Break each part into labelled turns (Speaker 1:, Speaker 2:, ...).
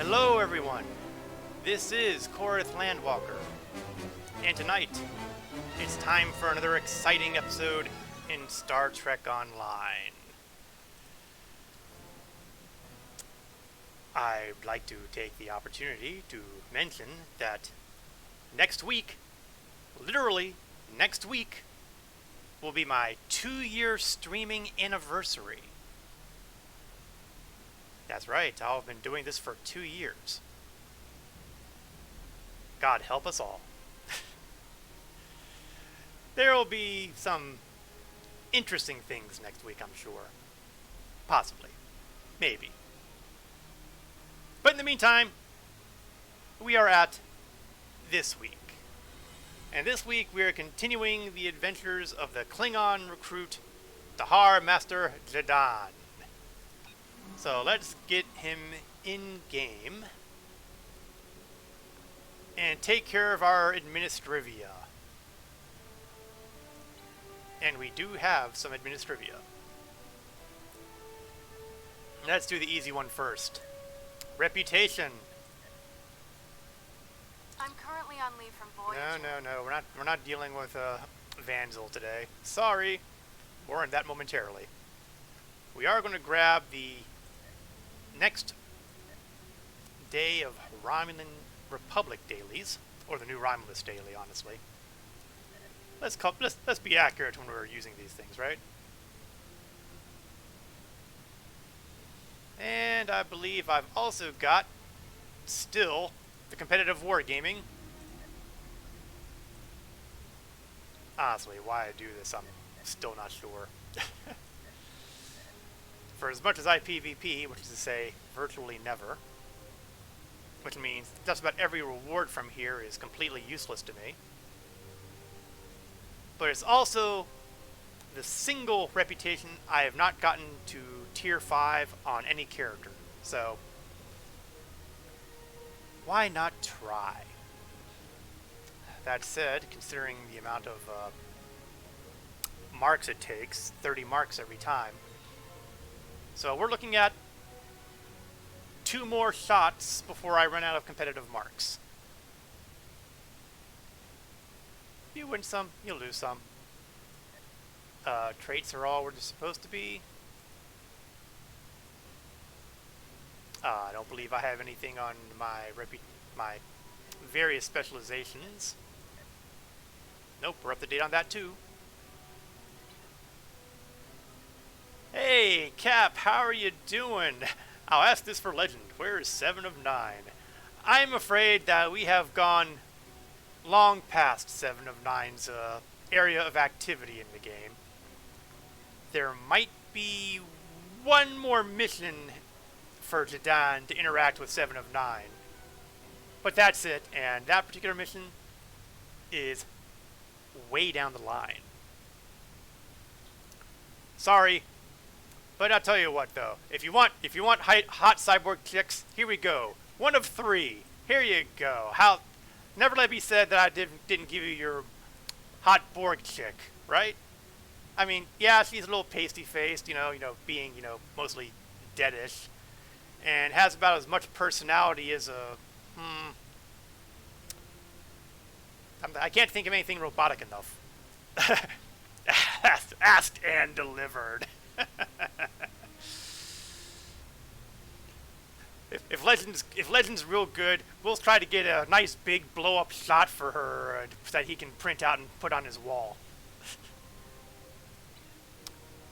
Speaker 1: Hello everyone, this is Korith Landwalker, and tonight, it's time for another exciting episode in Star Trek Online. I'd like to take the opportunity to mention that next week, literally next week, will be my 2-year streaming anniversary. That's right, I've been doing this for 2 years. God help us all. There will be some interesting things next week, I'm sure. Possibly. Maybe. But in the meantime, we are at this week. And this week we are continuing the adventures of the Klingon recruit, Dahar Master Jadan. So let's get him in game and take care of our administrivia. And we do have some administrivia. Let's do the easy one first. Reputation.
Speaker 2: I'm currently on leave from Voyager.
Speaker 1: No. We're not dealing with Vanzel today. Sorry. More on that momentarily. We are going to grab the next day of Romulan Republic dailies, or the new Romulus daily, honestly. Let's be accurate when we're using these things, right? And I believe I've also got still the competitive wargaming. Honestly, why I do this, I'm still not sure. For as much as I PvP, which is to say, virtually never, which means just about every reward from here is completely useless to me. But it's also the single reputation I have not gotten to tier 5 on any character. So, why not try? That said, considering the amount of marks it takes, 30 marks every time, so we're looking at 2 more shots before I run out of competitive marks. You win some, you lose some. Traits are all where they're supposed to be. I don't believe I have anything on my various specializations. Nope, we're up to date on that too. Hey, Cap, how are you doing? I'll ask this for Legend. Where is 7 of 9? I'm afraid that we have gone long past 7 of 9's area of activity in the game. There might be one more mission for Jadan to interact with 7 of 9. But that's it, and that particular mission is way down the line. Sorry. But I'll tell you what, though, if you want hot cyborg chicks, here we go. 1 of 3. Here you go. Never let me said that I didn't give you your hot Borg chick, right? I mean, yeah, she's a little pasty-faced, being mostly deadish, and has about as much personality as a I can't think of anything robotic enough. Asked and delivered. If Legend's real good, we'll try to get a nice big blow-up shot for her that he can print out and put on his wall.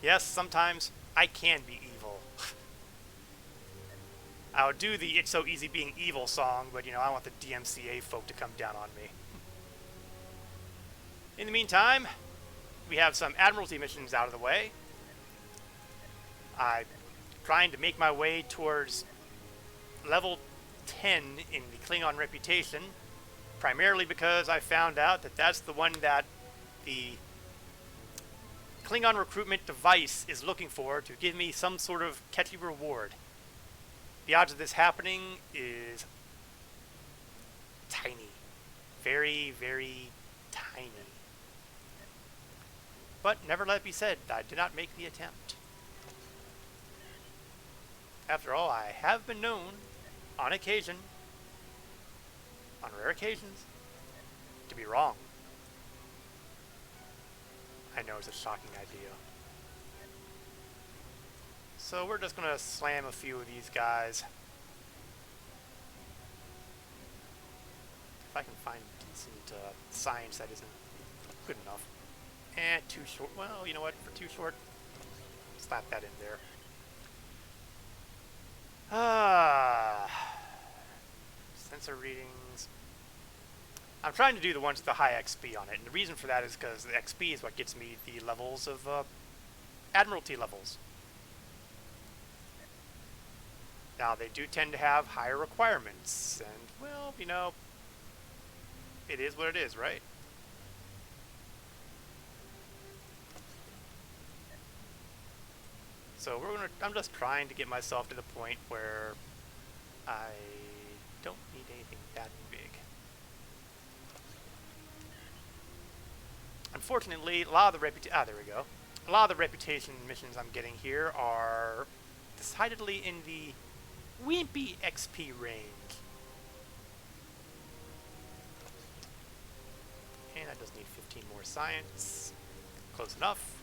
Speaker 1: Yes, sometimes I can be evil. I'll do the "It's So Easy Being Evil" song, but I want the DMCA folk to come down on me. In the meantime, we have some Admiralty missions out of the way. I'm trying to make my way towards level 10 in the Klingon reputation, primarily because I found out that that's the one that the Klingon recruitment device is looking for to give me some sort of catchy reward. The odds of this happening is tiny. Very, very tiny. But never let it be said, I did not make the attempt. After all, I have been known on occasion, on rare occasions, to be wrong. I know it's a shocking idea. So we're just gonna slam a few of these guys. If I can find decent science that isn't good enough. And too short. Well, you know what? For too short, slap that in there. Sensor readings. I'm trying to do the ones with the high XP on it, and the reason for that is because the XP is what gets me the levels of Admiralty levels. Now, they do tend to have higher requirements, and, well, you know, it is what it is, right? So I'm just trying to get myself to the point where I don't need anything that big. Unfortunately, a lot of the there we go. A lot of the reputation missions I'm getting here are decidedly in the wimpy XP range. And I just need 15 more science. Close enough.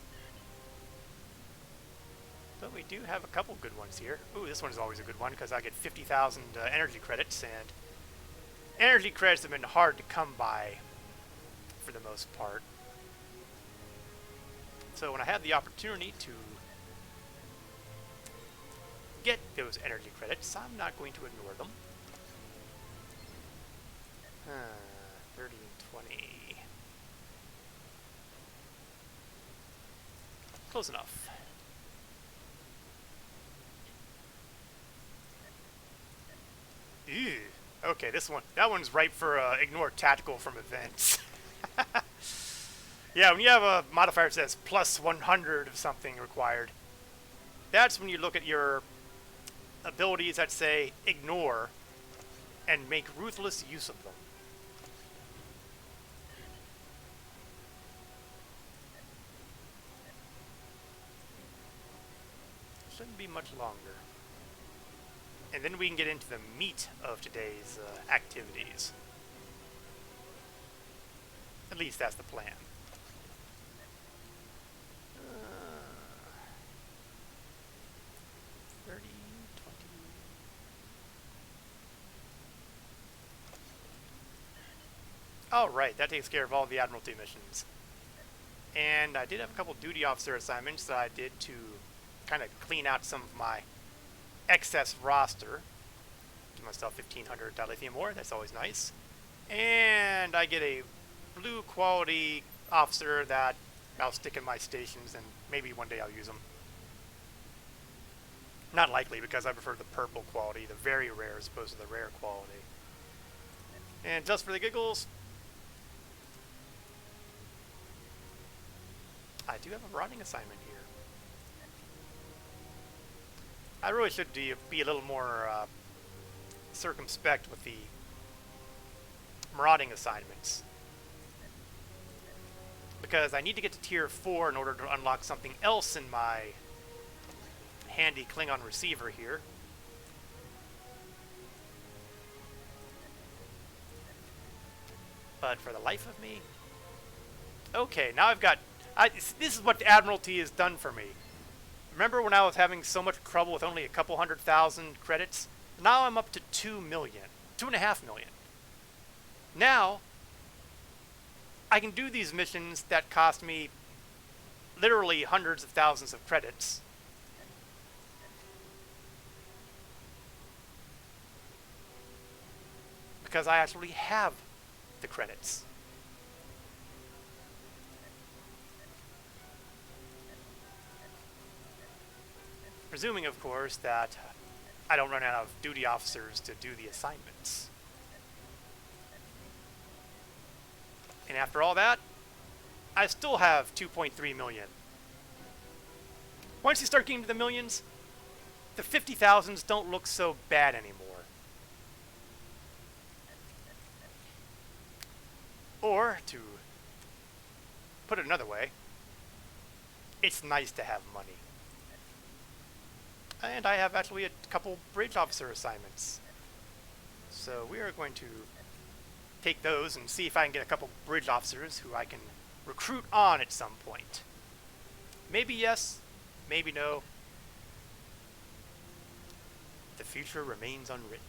Speaker 1: But we do have a couple good ones here. Ooh, this one is always a good one because I get 50,000 energy credits, and energy credits have been hard to come by for the most part. So when I have the opportunity to get those energy credits, I'm not going to ignore them. 30 and 20. Close enough. Ew. Okay, that one's ripe for ignore tactical from events. Yeah, when you have a modifier that says plus 100 of something required, that's when you look at your abilities that say ignore and make ruthless use of them. Shouldn't be much longer. And then we can get into the meat of today's activities. At least that's the plan. 30, 20. Alright, that takes care of all the Admiralty missions. And I did have a couple duty officer assignments that I did to kind of clean out some of my excess roster. Give myself 1,500 dilithium ore, that's always nice. And I get a blue quality officer that I'll stick in my stations, and maybe one day I'll use them. Not likely, because I prefer the purple quality, the very rare, as opposed to the rare quality. And just for the giggles, I do have a marauding assignment here. I really should be a little more circumspect with the marauding assignments, because I need to get to tier 4 in order to unlock something else in my handy Klingon receiver here. But for the life of me... Okay, now I've got... this is what the Admiralty has done for me. Remember when I was having so much trouble with only a couple 100,000 credits? Now I'm up to 2 million. 2.5 million. Now, I can do these missions that cost me literally hundreds of thousands of credits. Because I actually have the credits. Presuming, of course, that I don't run out of duty officers to do the assignments. And after all that, I still have 2.3 million. Once you start getting to the millions, the 50,000s don't look so bad anymore. Or, to put it another way, it's nice to have money. And I have actually a couple bridge officer assignments. So we are going to take those and see if I can get a couple bridge officers who I can recruit on at some point. Maybe yes, maybe no. The future remains unwritten.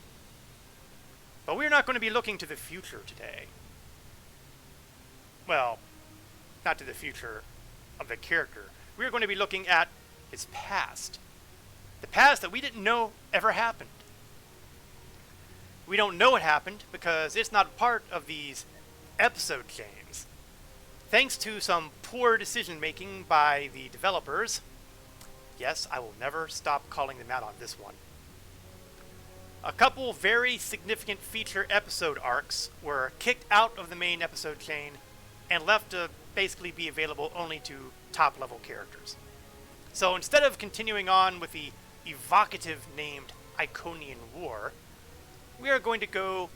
Speaker 1: But we're not going to be looking to the future today. Well, not to the future of the character. We're going to be looking at his past. The past that we didn't know ever happened. We don't know it happened because it's not part of these episode chains. Thanks to some poor decision making by the developers. Yes, I will never stop calling them out on this one. A couple very significant feature episode arcs were kicked out of the main episode chain and left to basically be available only to top level characters. So instead of continuing on with the evocative named Iconian War, we are going to go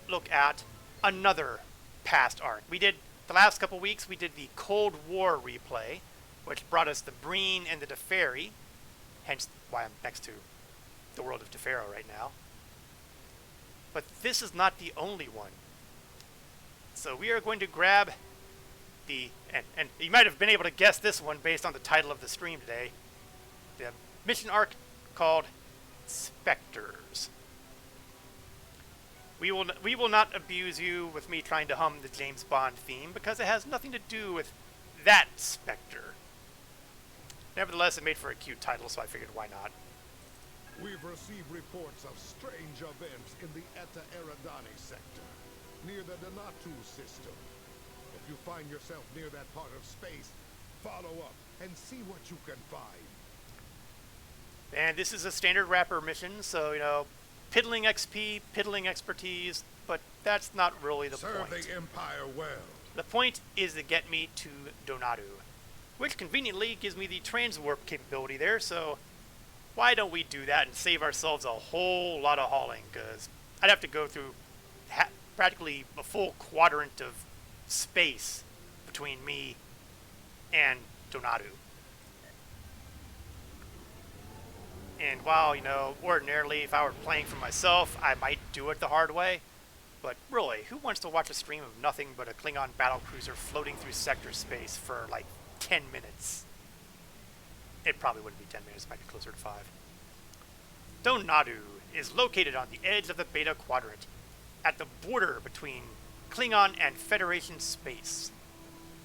Speaker 1: look at another past arc. We did, the last couple weeks, we did the Cold War replay, which brought us the Breen and the Teferi, hence why I'm next to the world of Tefero right now. But this is not the only one. So we are going to grab the, and you might have been able to guess this one based on the title of the stream today, the mission arc called Spectres. We will not abuse you with me trying to hum the James Bond theme because it has nothing to do with that Spectre. Nevertheless, it made for a cute title, so I figured why not.
Speaker 3: We've received reports of strange events in the Eta Eridani sector, near the Donatu system. If you find yourself near that part of space, follow up and see what you can find.
Speaker 1: And this is a standard wrapper mission, so, you know, piddling XP, piddling expertise, but that's not really the point.
Speaker 3: Serve the Empire well.
Speaker 1: The point is to get me to Donatu, which conveniently gives me the transwarp capability there, so why don't we do that and save ourselves a whole lot of hauling, because I'd have to go through practically a full quadrant of space between me and Donatu. And while, you know, ordinarily if I were playing for myself, I might do it the hard way, but really, who wants to watch a stream of nothing but a Klingon battlecruiser floating through sector space for like 10 minutes? It probably wouldn't be 10 minutes, it might be closer to 5. Donatu is located on the edge of the Beta Quadrant, at the border between Klingon and Federation space.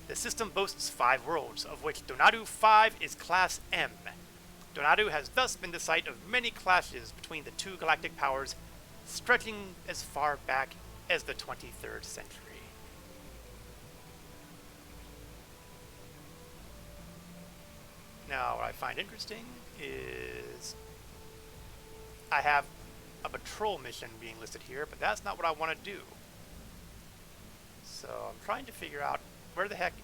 Speaker 1: The system boasts 5 worlds, of which Donatu 5 is Class M. Donatu has thus been the site of many clashes between the two galactic powers, stretching as far back as the 23rd century. Now, what I find interesting is I have a patrol mission being listed here, but that's not what I want to do. So I'm trying to figure out where the heck...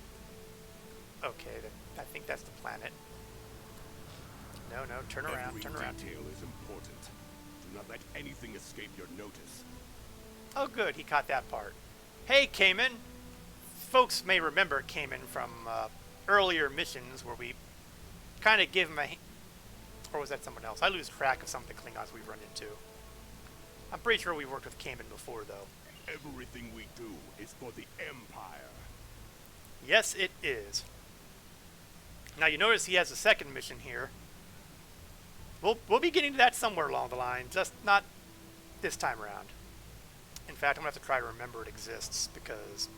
Speaker 1: Okay, I think that's the planet. No, turn around, turn around.
Speaker 4: Every detail is important. Do not let anything escape your notice.
Speaker 1: Oh good, he caught that part. Hey, Cayman! Folks may remember Cayman from earlier missions where we kind of give him a... Or was that someone else? I lose track of some of the Klingons we've run into. I'm pretty sure we worked with Cayman before, though.
Speaker 4: Everything we do is for the Empire.
Speaker 1: Yes, it is. Now, you notice he has a second mission here. We'll be getting to that somewhere along the line, just not this time around. In fact, I'm going to have to try to remember it exists, because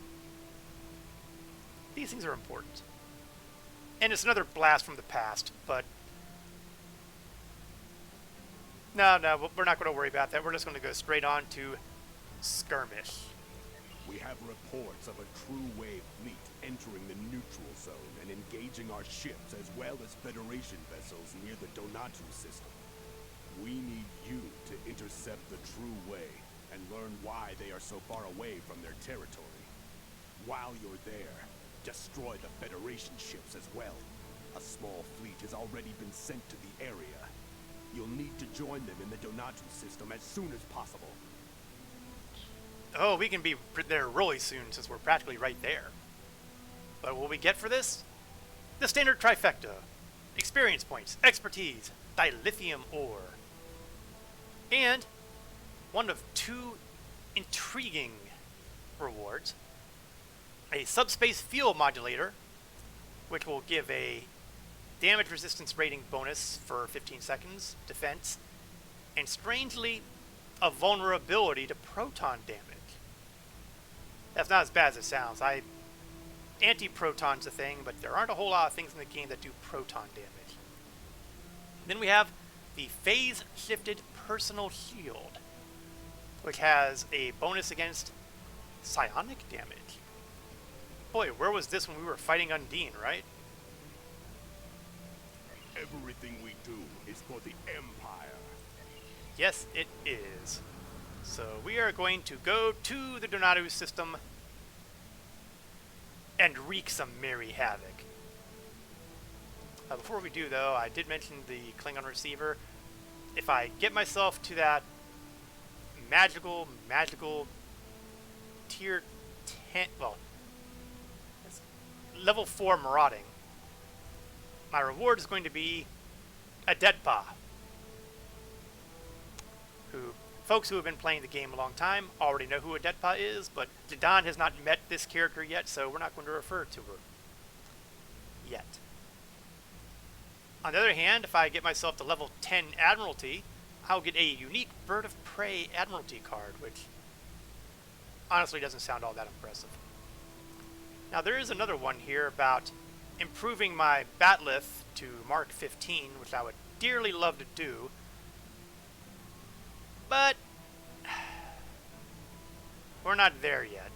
Speaker 1: these things are important. And it's another blast from the past, but... No, we're not going to worry about that. We're just going to go straight on to Skirmish.
Speaker 4: We have reports of a true wave fleet entering the neutral zone and engaging our ships as well as Federation vessels near the Donatu system. We need you to intercept the true way and learn why they are so far away from their territory. While you're there, destroy the Federation ships as well. A small fleet has already been sent to the area. You'll need to join them in the Donatu system as soon as possible.
Speaker 1: Oh, we can be there really soon since we're practically right there. But what we get for this? The standard trifecta. Experience points, expertise, dilithium ore. And one of 2 intriguing rewards. A subspace fuel modulator, which will give a damage resistance rating bonus for 15 seconds, defense, and strangely, a vulnerability to proton damage. That's not as bad as it sounds. Anti-proton's a thing, but there aren't a whole lot of things in the game that do proton damage. Then we have the phase-shifted personal shield, which has a bonus against psionic damage. Boy, where was this when we were fighting Undine, right?
Speaker 4: Everything we do is for the Empire.
Speaker 1: Yes, it is. So we are going to go to the Donatu system and wreak some merry havoc. Before we do, though, I did mention the Klingon receiver. If I get myself to that magical tier 10, well, it's level 4 marauding, my reward is going to be a Deadpa, who folks who have been playing the game a long time already know who a Deadpa is, but Jadon has not met this character yet, so we're not going to refer to her yet. On the other hand, if I get myself to level 10 Admiralty, I'll get a unique Bird of Prey Admiralty card, which honestly doesn't sound all that impressive. Now there is another one here about improving my Batlith to Mark 15, which I would dearly love to do, but we're not there yet.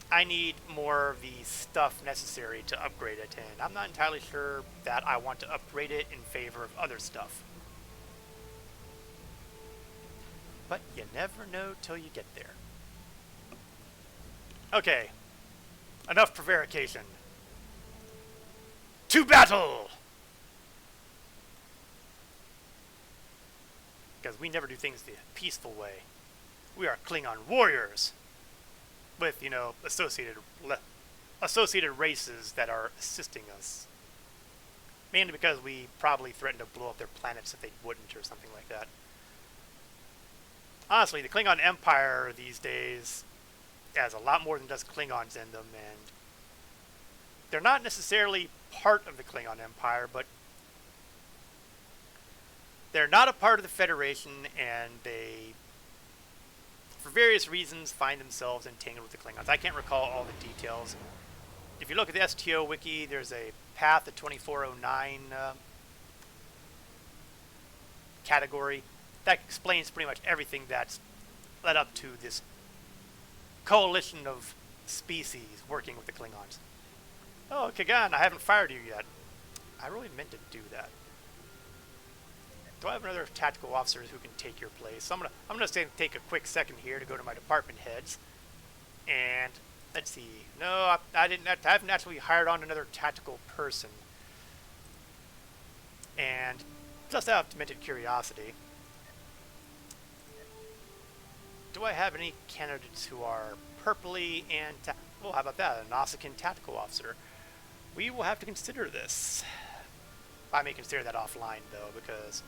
Speaker 1: I need more of the stuff necessary to upgrade it, and I'm not entirely sure that I want to upgrade it in favor of other stuff. But you never know till you get there. Okay, enough prevarication. To battle! Because we never do things the peaceful way. We are Klingon warriors with, you know, associated races that are assisting us. Mainly because we probably threatened to blow up their planets if they wouldn't or something like that. Honestly, the Klingon Empire these days has a lot more than just Klingons in them, and they're not necessarily part of the Klingon Empire, but they're not a part of the Federation, and they, for various reasons, find themselves entangled with the Klingons. I can't recall all the details. If you look at the STO wiki, there's a Path to 2409 category that explains pretty much everything that's led up to this coalition of species working with the Klingons. Oh, Kagan, I haven't fired you yet. I really meant to do that. Do I have another tactical officer who can take your place? I'm gonna take a quick second here to go to my department heads, and let's see. No, I haven't actually hired on another tactical person. And just out of demented curiosity, do I have any candidates who are purpley and well, how about that? A Nausicaan tactical officer. We will have to consider this. I may consider that offline though, because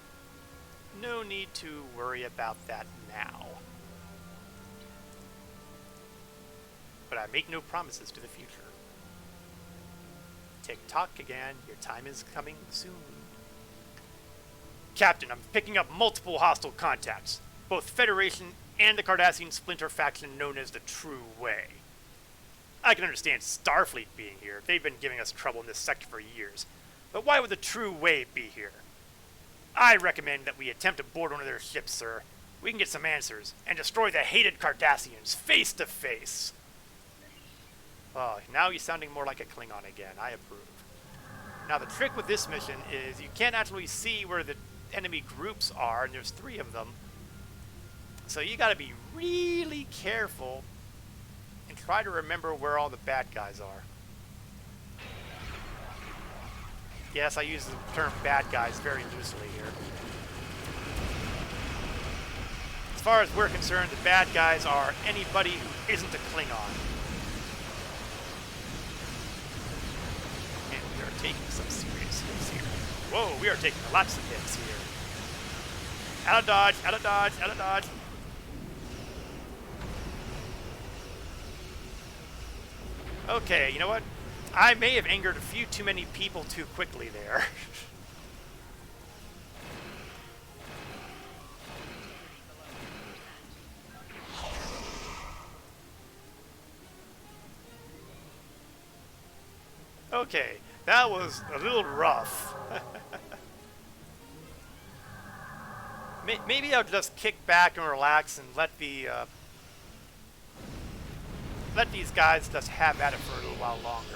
Speaker 1: no need to worry about that now. But I make no promises to the future. Tick-tock again, your time is coming soon. Captain, I'm picking up multiple hostile contacts, both Federation and the Cardassian splinter faction known as the True Way. I can understand Starfleet being here. They've been giving us trouble in this sector for years. But why would the True Way be here? I recommend that we attempt to board one of their ships, sir. We can get some answers and destroy the hated Cardassians face to face. Oh, now he's sounding more like a Klingon again. I approve. Now the trick with this mission is you can't actually see where the enemy groups are, and there's 3 of them. So you gotta be really careful and try to remember where all the bad guys are. Yes, I use the term bad guys very loosely here. As far as we're concerned, the bad guys are anybody who isn't a Klingon. And we are taking some serious hits here. Whoa, we are taking lots of hits here. Out of dodge, out of dodge, out of dodge. Okay, you know what? I may have angered a few too many people too quickly there. Okay, that was a little rough. Maybe I'll just kick back and relax and let these guys just have at it for a little while longer.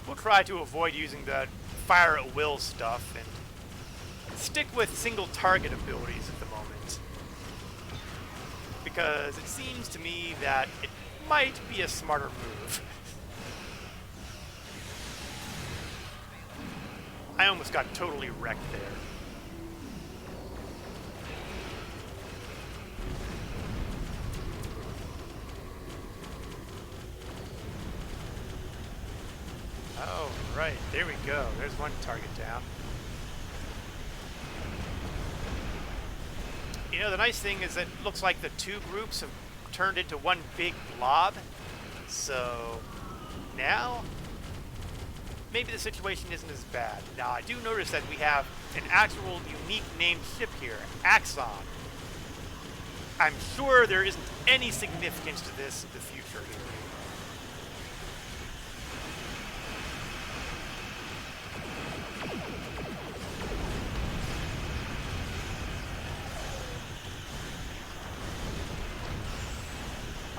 Speaker 1: We'll try to avoid using the fire at will stuff and stick with single target abilities at the moment. Because it seems to me that it might be a smarter move. I almost got totally wrecked there. Oh, right. There we go. There's one target down. You know, the nice thing is that it looks like the two groups have turned into one big blob. So now, maybe the situation isn't as bad. Now, I do notice that we have an actual unique named ship here, Axon. I'm sure there isn't any significance to this in the future here.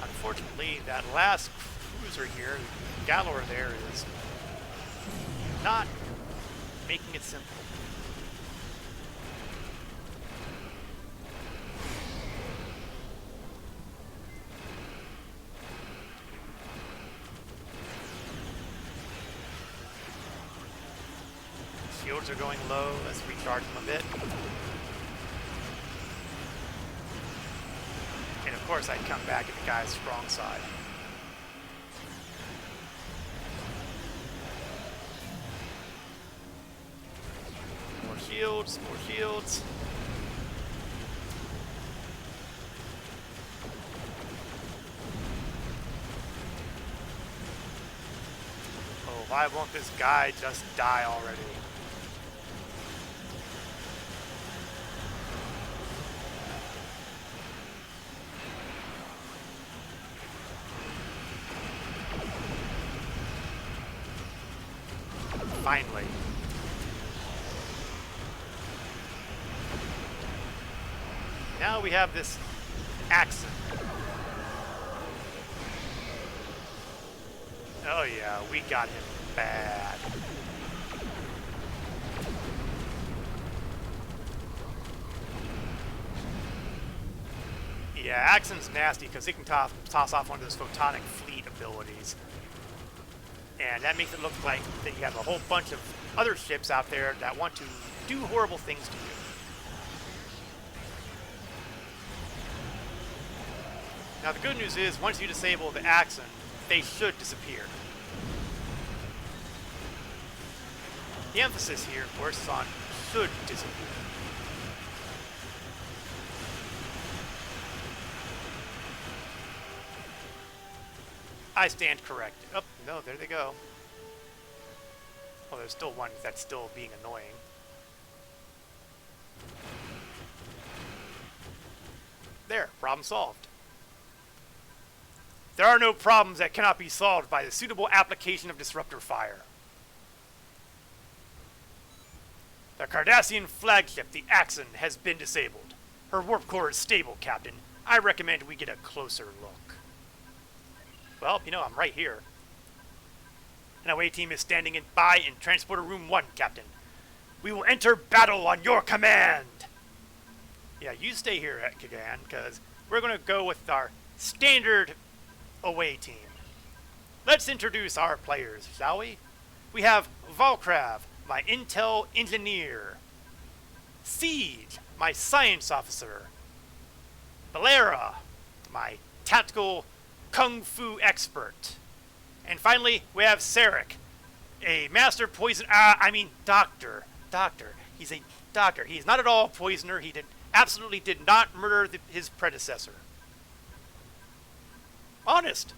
Speaker 1: Unfortunately, that last cruiser here, Galor there, is not making it simple. Shields are going low. Let's recharge them a bit. And of course, I'd come back at the guy's strong side. More shields, more shields. Oh, why won't this guy just die already? Finally. Now we have this accent. Oh yeah, we got him bad. Yeah, Axon's nasty because he can toss off one of those photonic fleet abilities. And that makes it look like that you have a whole bunch of other ships out there that want to do horrible things to you. Now the good news is, once you disable the Axon, they should disappear. The emphasis here, of course, is on should disappear. I stand corrected. Oh, no, there they go. Oh, there's still one that's still being annoying. There, problem solved. There are no problems that cannot be solved by the suitable application of disruptor fire. The Cardassian flagship, the Axon, has been disabled. Her warp core is stable, Captain. I recommend we get a closer look. Well, you know, I'm right here. An away team is standing by in Transporter Room 1, Captain. We will enter battle on your command! Yeah, you stay here at Kagan, because we're going to go with our standard away team. Let's introduce our players, shall we? We have Volkrav, my intel engineer. Siege, my science officer. Valera, my tactical kung fu expert. And finally, we have Sarek, A master poison... doctor. Doctor. He's a doctor. He's not at all a poisoner. He absolutely did not murder his predecessor. Honest.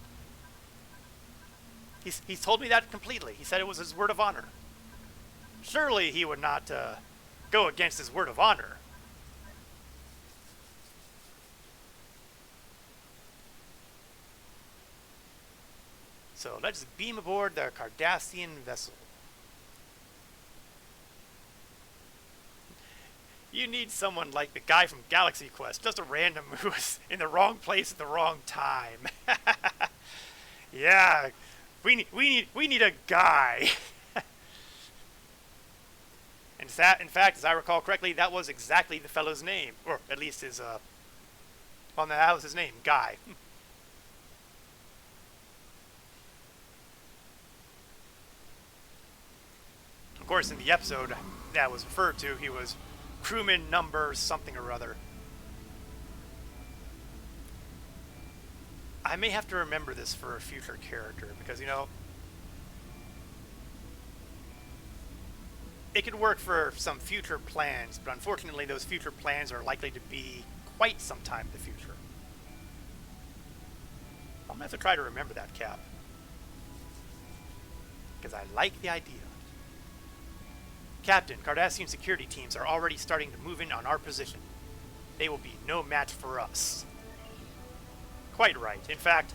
Speaker 1: He's told me that completely. He said it was his word of honor. Surely he would not go against his word of honor. So let's beam aboard the Cardassian vessel. You need someone like the guy from Galaxy Quest, just a random who was in the wrong place at the wrong time. Yeah, we need a guy. In fact, as I recall correctly, that was exactly the fellow's name, or at least his that was his name, Guy. Of course, in the episode that was referred to, he was crewman number something or other. I may have to remember this for a future character, because, you know, it could work for some future plans, but unfortunately those future plans are likely to be quite some time in the future. I'm going to have to try to remember that, Cap, because I like the idea. Captain, Cardassian security teams are already starting to move in on our position. They will be no match for us. Quite right. In fact,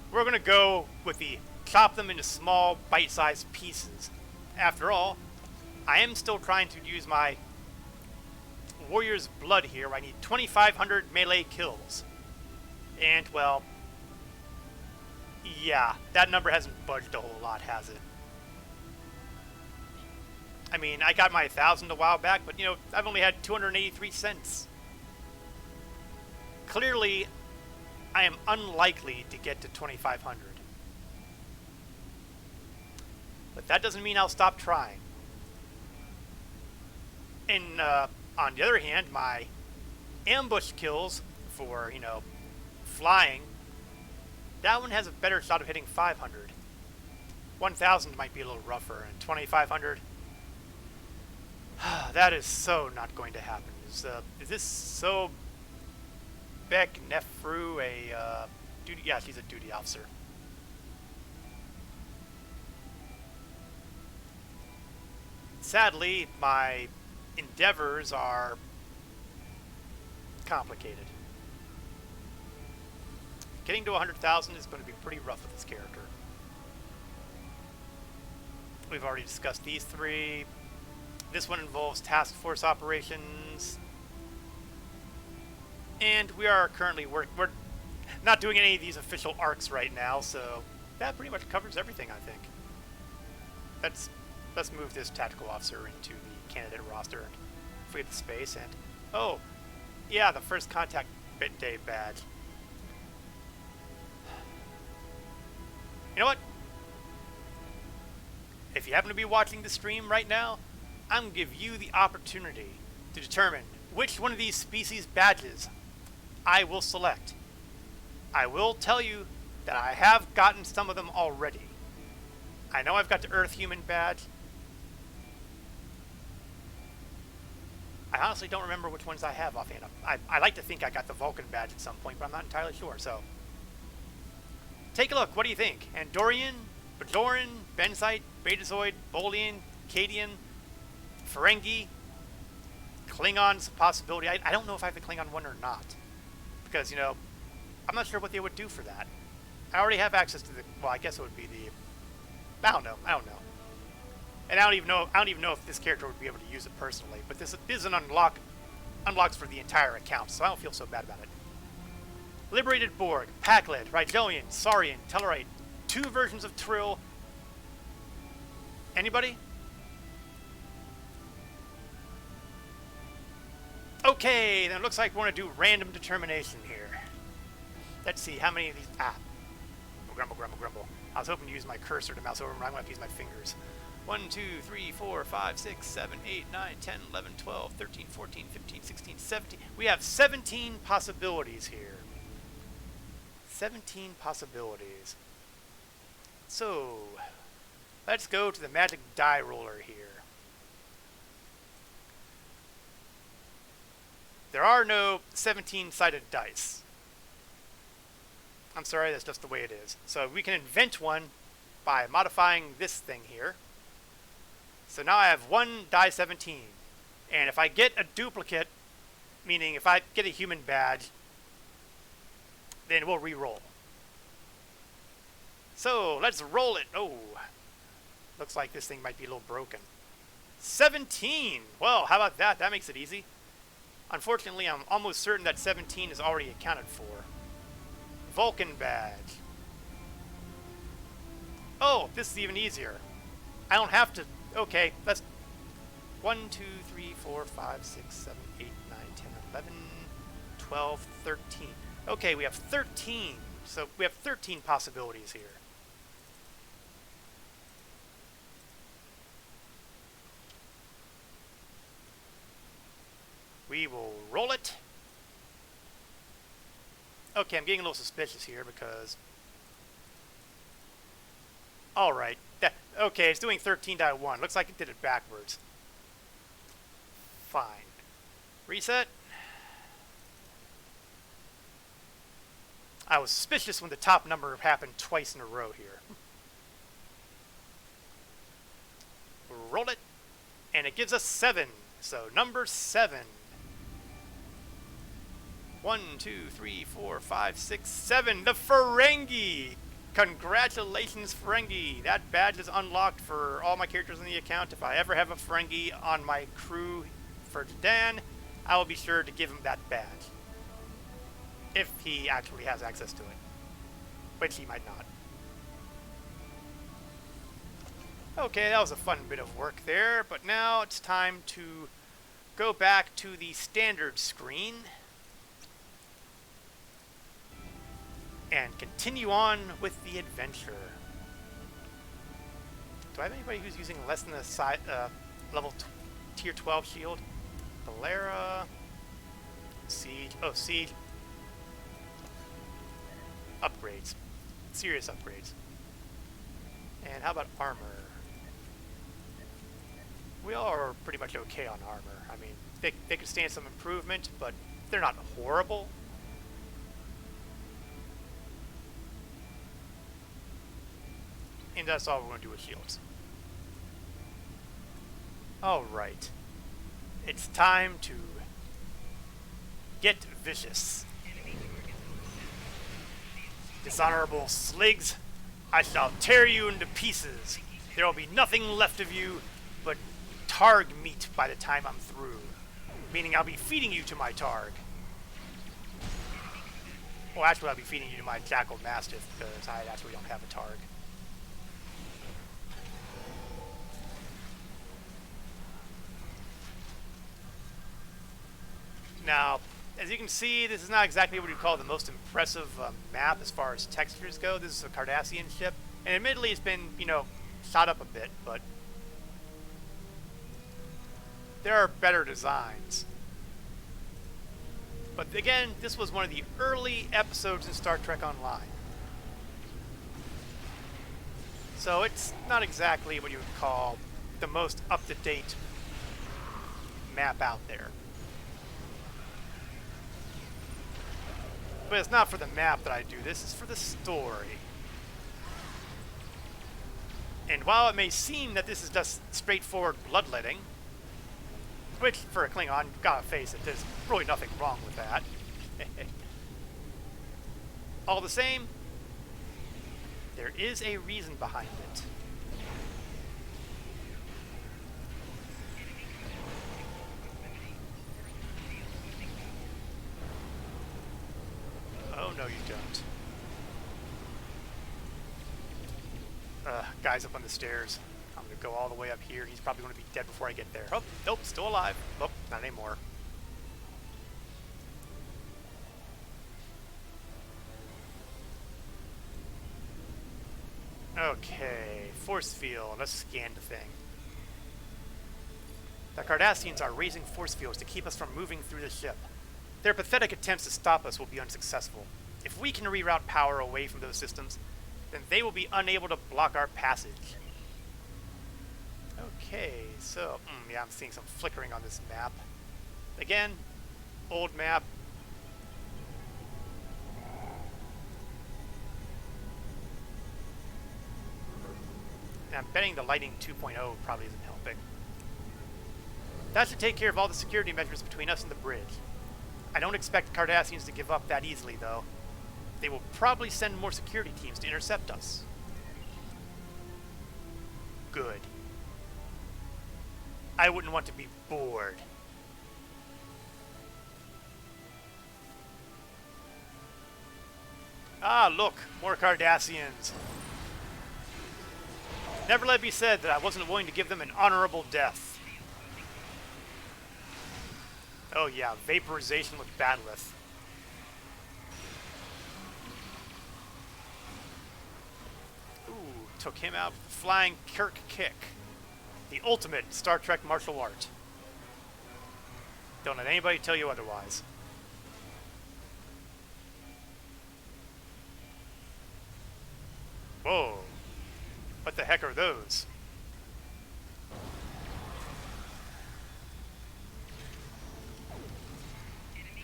Speaker 1: we're going to go with the chop them into small, bite-sized pieces. After all, I am still trying to use my warrior's blood here, where I need 2,500 melee kills. And, well, yeah, that number hasn't budged a whole lot, has it? I mean, I got my 1,000 a while back, but, you know, I've only had 283 cents. Clearly, I am unlikely to get to 2,500. But that doesn't mean I'll stop trying. And, on the other hand, my ambush kills for, you know, flying, that one has a better shot of hitting 500. 1,000 might be a little rougher, and 2,500... that is so not going to happen. Is this so Beck Nefru a duty? Yeah, she's a duty officer. Sadly, my endeavors are complicated. Getting to 100,000 is going to be pretty rough with this character. We've already discussed these three. This one involves task force operations. And we are currently we're not doing any of these official arcs right now, so that pretty much covers everything, I think. Let's move this tactical officer into the candidate roster and free up the space. And oh, yeah, the first contact day badge. You know what? If you happen to be watching the stream right now, I'm going to give you the opportunity to determine which one of these species badges I will select. I will tell you that I have gotten some of them already. I know I've got the Earth Human badge. I honestly don't remember which ones I have offhand. I like to think I got the Vulcan badge at some point, but I'm not entirely sure, so... Take a look. What do you think? Andorian, Bajoran, Benzite, Betazoid, Bolian, Cadian, Ferengi, Klingon's a possibility. I don't know if I have the Klingon one or not. Because, you know, I'm not sure what they would do for that. I already have access to the... Well, I guess it would be the... I don't know. And I don't even know if this character would be able to use it personally. But this is an unlocks for the entire account, so I don't feel so bad about it. Liberated Borg, Pakled, Rigelian, Saurian, Tellarite, 2 versions of Trill. Anybody? Okay, then it looks like we're going to do random determination here. Let's see how many of these... Grumble. I was hoping to use my cursor to mouse over, but I'm going to have to use my fingers. 1, 2, 3, 4, 5, 6, 7, 8, 9, 10, 11, 12, 13, 14, 15, 16, 17. We have 17 possibilities here. 17 possibilities. So, Let's go to the magic die roller here. There are no 17-sided dice. I'm sorry, that's just the way it is. So we can invent one by modifying this thing here. So now I have one die 17. And if I get a duplicate, meaning if I get a human badge, then we'll re-roll. So let's roll it. Oh, looks like this thing might be a little broken. 17! Well, how about that? That makes it easy. Unfortunately, I'm almost certain that 17 is already accounted for. Vulcan badge. Oh, this is even easier. I don't have to... Okay, let's... 1, 2, 3, 4, 5, 6, 7, 8, 9, 10, 11, 12, 13. Okay, we have 13. So we have 13 possibilities here. We will roll it. Okay, I'm getting a little suspicious here because... Alright. Okay, it's doing 13.1. Looks like it did it backwards. Fine. Reset. I was suspicious when the top number happened twice in a row here. Roll it. And it gives us 7. So number 7. 1, 2, 3, 4, 5, 6, 7. The Ferengi! Congratulations, Ferengi! That badge is unlocked for all my characters in the account. If I ever have a Ferengi on my crew for Dan, I will be sure to give him that badge. If he actually has access to it. Which he might not. Okay, that was a fun bit of work there, but now it's time to go back to the standard screen and continue on with the adventure. Do I have anybody who's using less than a level tier 12 shield? Valera, Siege. Oh, Siege. Upgrades. Serious upgrades. And how about armor? We all are pretty much okay on armor. I mean, they could stand some improvement, but they're not horrible. And that's all we're going to do with shields. Alright. It's time to get vicious. Dishonorable sligs, I shall tear you into pieces. There will be nothing left of you but targ meat by the time I'm through. Meaning I'll be feeding you to my targ. Well, actually I'll be feeding you to my jackal mastiff because I actually don't have a targ. Now, as you can see, this is not exactly what you'd call the most impressive map as far as textures go. This is a Cardassian ship, and admittedly it's been, you know, shot up a bit, but there are better designs. But again, this was one of the early episodes in Star Trek Online. So it's not exactly what you would call the most up-to-date map out there. But it's not for the map that I do this, it's for the story. And while it may seem that this is just straightforward bloodletting, which for a Klingon, you've got to face it, there's really nothing wrong with that. All the same, there is a reason behind it. Oh, no, you don't. Guy's up on the stairs. I'm going to go all the way up here. He's probably going to be dead before I get there. Oh, nope, still alive. Oh, not anymore. Okay, force field. Let's scan the thing. The Cardassians are raising force fields to keep us from moving through the ship. Their pathetic attempts to stop us will be unsuccessful. If we can reroute power away from those systems, then they will be unable to block our passage. Okay, so, yeah, I'm seeing some flickering on this map. Again, old map. And I'm betting the lighting 2.0 probably isn't helping. That should take care of all the security measures between us and the bridge. I don't expect Cardassians to give up that easily, though. They will probably send more security teams to intercept us. Good. I wouldn't want to be bored. Ah, look, more Cardassians. Never let it be said that I wasn't willing to give them an honorable death. Oh yeah, vaporization with Bat'leth. Ooh, took him out with the flying Kirk kick. The ultimate Star Trek martial art. Don't let anybody tell you otherwise. Whoa. What the heck are those?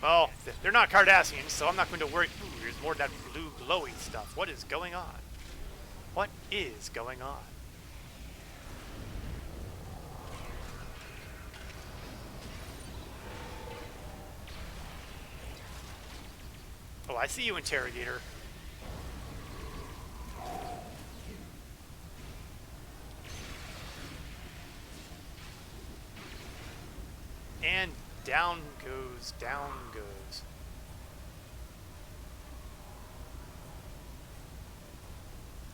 Speaker 1: Well, they're not Cardassians, so I'm not going to worry. Ooh, there's more of that blue glowy stuff. What is going on? What is going on? Oh, I see you, Interrogator. And down goes, down goes.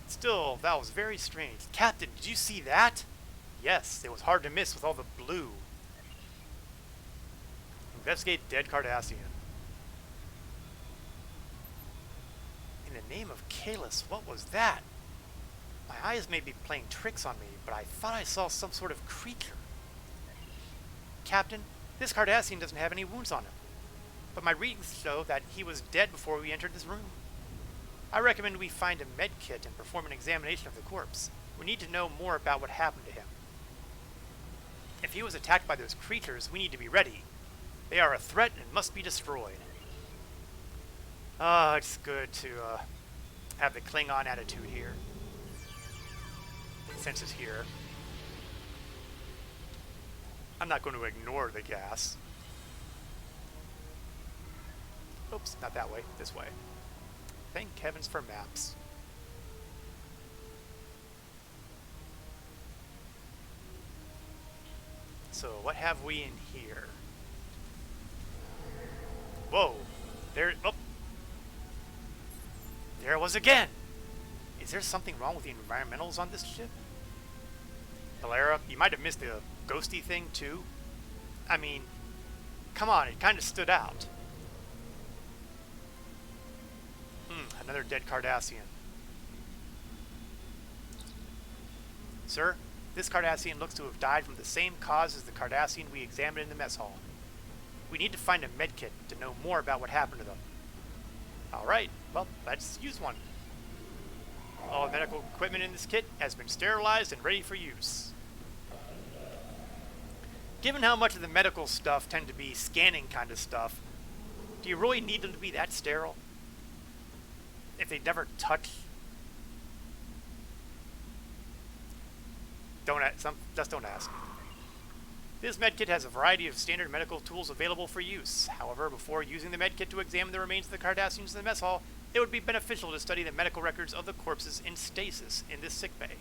Speaker 1: Still, that was very strange. Captain, did you see that? Yes, it was hard to miss with all the blue. Investigate dead Cardassian. In the name of Kalis, what was that? My eyes may be playing tricks on me, but I thought I saw some sort of creature. Captain, this Cardassian doesn't have any wounds on him, but my readings show that he was dead before we entered this room. I recommend we find a med kit and perform an examination of the corpse. We need to know more about what happened to him. If he was attacked by those creatures, we need to be ready. They are a threat and must be destroyed. Ah, it's good to have the Klingon attitude here. Since it's here. I'm not going to ignore the gas. Oops, not that way, this way. Thank heavens for maps. So, what have we in here? Whoa! There, oh! There it was again! Is there something wrong with the environmentals on this ship? Valera, you might have missed the ghosty thing too. I mean, come on, it kind of stood out. Another dead Cardassian. Sir, this Cardassian looks to have died from the same cause as the Cardassian we examined in the mess hall. We need to find a medkit to know more about what happened to them. Alright, well, let's use one. All medical equipment in this kit has been sterilized and ready for use. Given how much of the medical stuff tend to be scanning kind of stuff, do you really need them to be that sterile? If they never touch, just don't ask. This medkit has a variety of standard medical tools available for use. However, before using the medkit to examine the remains of the Cardassians in the mess hall, it would be beneficial to study the medical records of the corpses in stasis in this sickbay.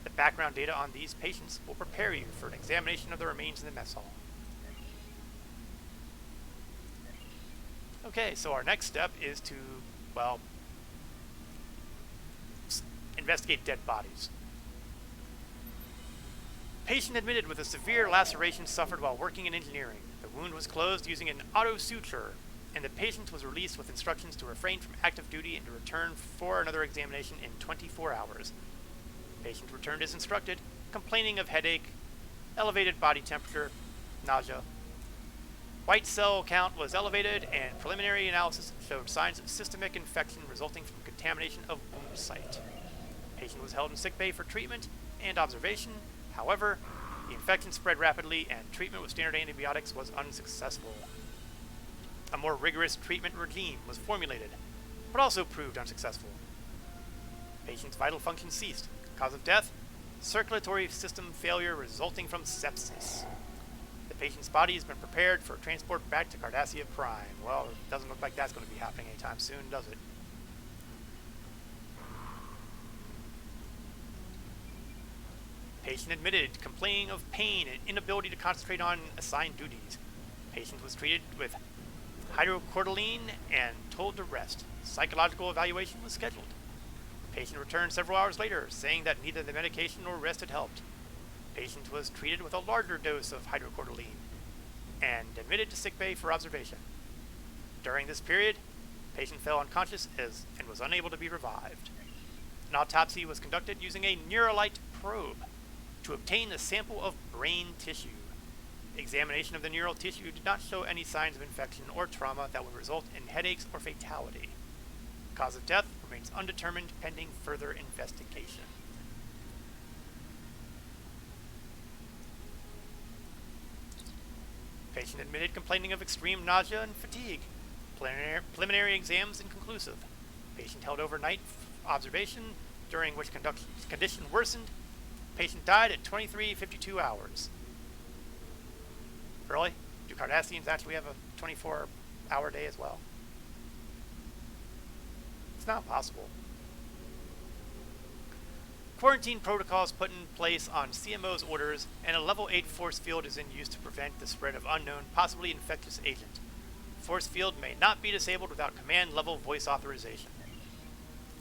Speaker 1: The background data on these patients will prepare you for an examination of the remains in the mess hall. Okay, so our next step is to, well, investigate dead bodies. Patient admitted with a severe laceration suffered while working in engineering. The wound was closed using an auto suture, and the patient was released with instructions to refrain from active duty and to return for another examination in 24 hours. Patient returned as instructed, complaining of headache, elevated body temperature, nausea. White cell count was elevated, and preliminary analysis showed signs of systemic infection resulting from contamination of wound site. Patient was held in sickbay for treatment and observation. However, The infection spread rapidly, and treatment with standard antibiotics was unsuccessful. A more rigorous treatment regime was formulated, but also proved unsuccessful. Patient's vital function ceased. Cause of death? Circulatory system failure resulting from sepsis. The patient's body has been prepared for transport back to Cardassia Prime. Well, it doesn't look like that's going to be happening anytime soon, does it? Patient admitted, complaining of pain and inability to concentrate on assigned duties. Patient was treated with hydrocortisone and told to rest. Psychological evaluation was scheduled. Patient returned several hours later, saying that neither the medication nor rest had helped. Patient was treated with a larger dose of hydrocortisone and admitted to sickbay for observation. During this period, patient fell unconscious and was unable to be revived. An autopsy was conducted using a Neuralite probe to obtain a sample of brain tissue. Examination of the neural tissue did not show any signs of infection or trauma that would result in headaches or fatality. Cause of death remains undetermined pending further investigation. Patient admitted complaining of extreme nausea and fatigue. Preliminary exams inconclusive. Patient held overnight observation, during which condition worsened. Patient died at 23:52 hours. Really? Do Cardassians actually have a 24-hour day as well? It's not possible. Quarantine protocols put in place on CMO's orders, and a level 8 force field is in use to prevent the spread of unknown, possibly infectious agent. Force field may not be disabled without command-level voice authorization.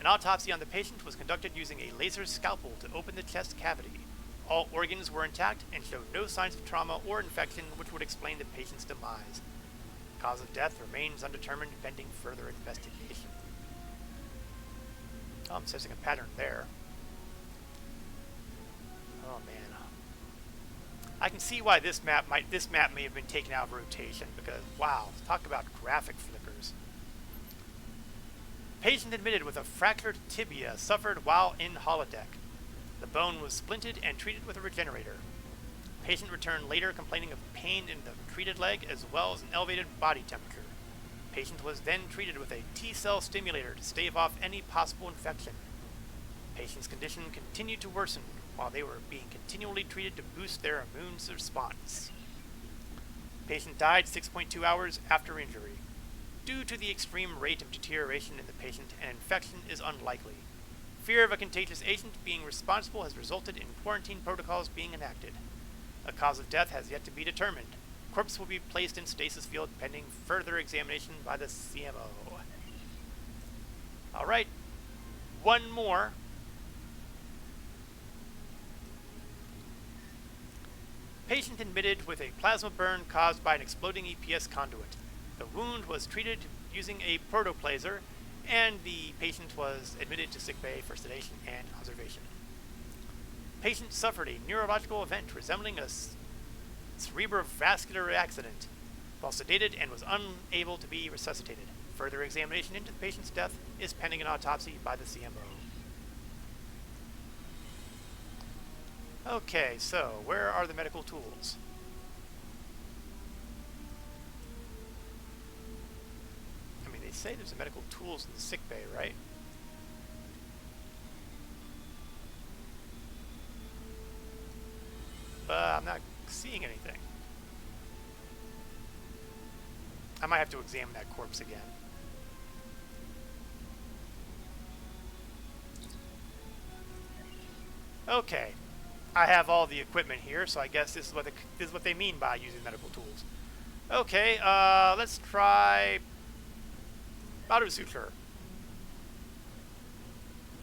Speaker 1: An autopsy on the patient was conducted using a laser scalpel to open the chest cavity. All organs were intact and showed no signs of trauma or infection, which would explain the patient's demise. Cause of death remains undetermined pending further investigation. Oh, I'm sensing a pattern there. Oh man, I can see why this map may have been taken out of rotation, because wow, talk about graphic flickers. Patient admitted with a fractured tibia suffered while in holodeck. The bone was splinted and treated with a regenerator. Patient returned later complaining of pain in the treated leg as well as an elevated body temperature. Patient was then treated with a T-cell stimulator to stave off any possible infection. Patient's condition continued to worsen while they were being continually treated to boost their immune response. Patient died 6.2 hours after injury. Due to the extreme rate of deterioration in the patient, an infection is unlikely. Fear of a contagious agent being responsible has resulted in quarantine protocols being enacted. A cause of death has yet to be determined. Corpse will be placed in stasis field pending further examination by the CMO. Alright, one more. Patient admitted with a plasma burn caused by an exploding EPS conduit. The wound was treated using a protoplaser, and the patient was admitted to sickbay for sedation and observation. Patient suffered a neurological event resembling a cerebrovascular accident while sedated and was unable to be resuscitated. Further examination into the patient's death is pending an autopsy by the CMO. Okay, so where are the medical tools? I mean, they say there's medical tools in the sickbay, right? But I'm not seeing anything. I might have to examine that corpse again. Okay, I have all the equipment here, so I guess this is what they mean by using medical tools. Okay, let's try auto suture.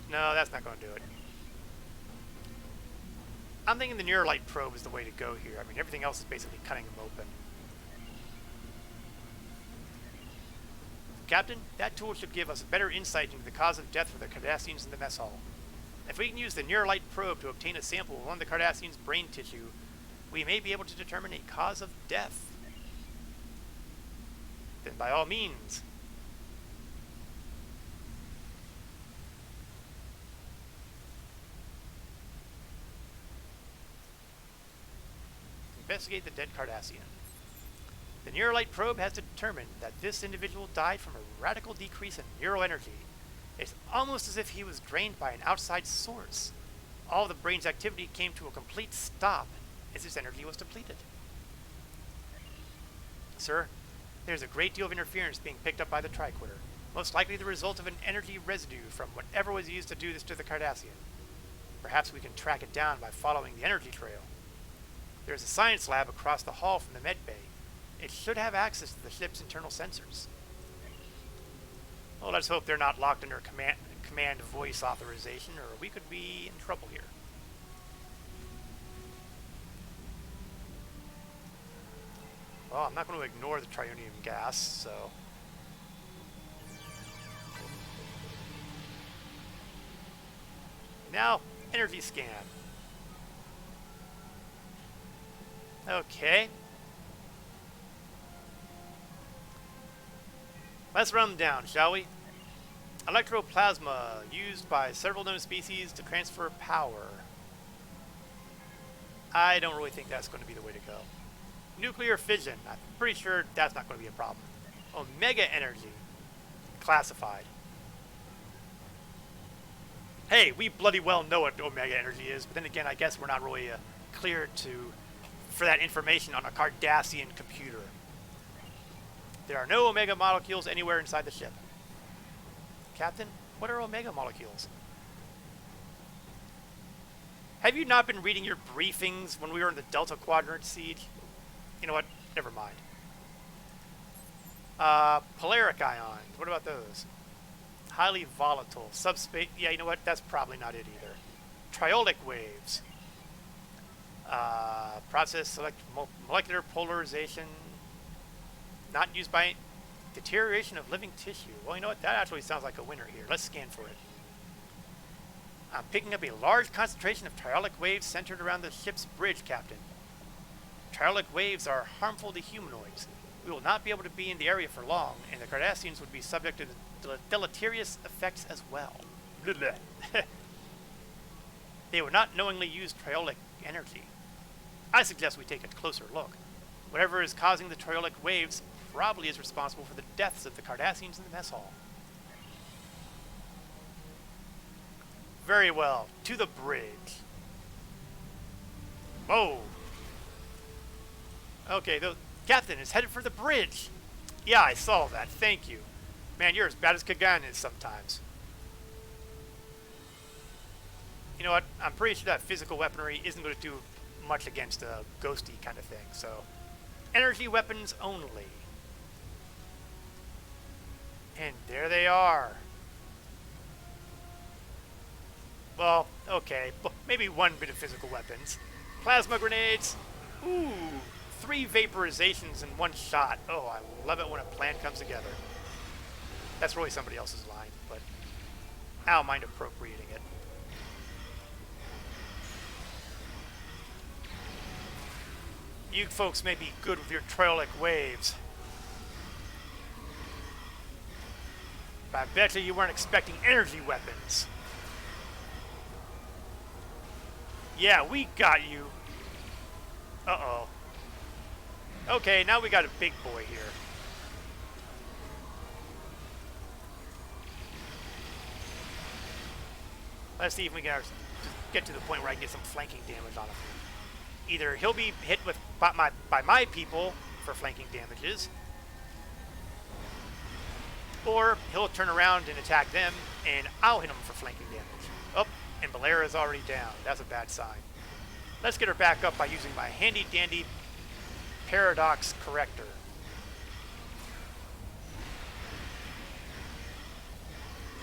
Speaker 1: No, that's not going to do it. I'm thinking the Neuralite probe is the way to go here. I mean, everything else is basically cutting them open. Captain, that tool should give us better insight into the cause of death for the Cardassians in the mess hall. If we can use the Neuralite probe to obtain a sample of one of the Cardassians' brain tissue, we may be able to determine a cause of death. Then by all means. investigate the dead Cardassian. The Neuralite probe has determined that this individual died from a radical decrease in neuroenergy. It's almost as if he was drained by an outside source. All of the brain's activity came to a complete stop as his energy was depleted. Sir, there's a great deal of interference being picked up by the Triquitter, most likely the result of an energy residue from whatever was used to do this to the Cardassian. Perhaps we can track it down by following the energy trail. There's a science lab across the hall from the med bay. It should have access to the ship's internal sensors. Well, let's hope they're not locked under command voice authorization, or we could be in trouble here. Well, I'm not going to ignore the trionium gas, so... Now, energy scan. Okay. Let's run them down, shall we? Electroplasma, used by several known species to transfer power. I don't really think that's going to be the way to go. Nuclear fission, I'm pretty sure that's not going to be a problem. Omega energy, classified. Hey, we bloody well know what omega energy is, but then again, I guess we're not really cleared for that information on a Cardassian computer. There are no omega molecules anywhere inside the ship. Captain, what are omega molecules? Have you not been reading your briefings when we were in the Delta Quadrant siege? You know what? Never mind. Polaric ions. What about those? Highly volatile. Subspace. Yeah, you know what? That's probably not it either. Triolic waves. Process molecular polarization. Not used by deterioration of living tissue. Well, you know what? That actually sounds like a winner here. Let's scan for it. I'm picking up a large concentration of triolic waves centered around the ship's bridge, Captain. Triolic waves are harmful to humanoids. We will not be able to be in the area for long, and the Cardassians would be subject to the deleterious effects as well. They would not knowingly use triolic energy. I suggest we take a closer look. Whatever is causing the triolic waves probably is responsible for the deaths of the Cardassians in the mess hall. Very well. To the bridge. Whoa. Okay, the captain is headed for the bridge. Yeah, I saw that. Thank you. Man, you're as bad as Kagan is sometimes. You know what? I'm pretty sure that physical weaponry isn't going to do much against a ghosty kind of thing, so... Energy weapons only. And there they are. Well, okay, maybe one bit of physical weapons. Plasma grenades. Ooh, 3 vaporizations in one shot. Oh, I love it when a plan comes together. That's really somebody else's line, but I don't mind appropriating it. You folks may be good with your triolic waves, but I bet you weren't expecting energy weapons. Yeah, we got you. Uh-oh. Okay, now we got a big boy here. Let's see if we can get to the point where I can get some flanking damage on him. Either he'll be hit with by my people for flanking damages, or he'll turn around and attack them, and I'll hit him for flanking damage. Oh, and Balera's already down. That's a bad sign. Let's get her back up by using my handy-dandy paradox corrector.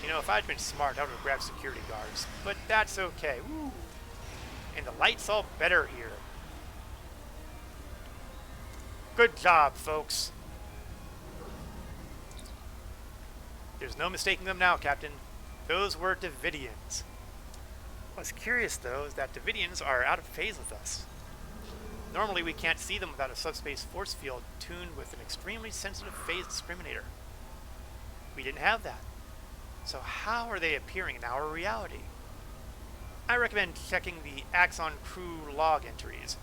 Speaker 1: You know, if I'd been smart, I would have grabbed security guards, but that's okay. Woo. And the light's all better here. Good job, folks. There's no mistaking them now, Captain. Those were Davidians. What's curious, though, is that Davidians are out of phase with us. Normally, we can't see them without a subspace force field tuned with an extremely sensitive phase discriminator. We didn't have that. So how are they appearing in our reality? I recommend checking the Axon crew log entries.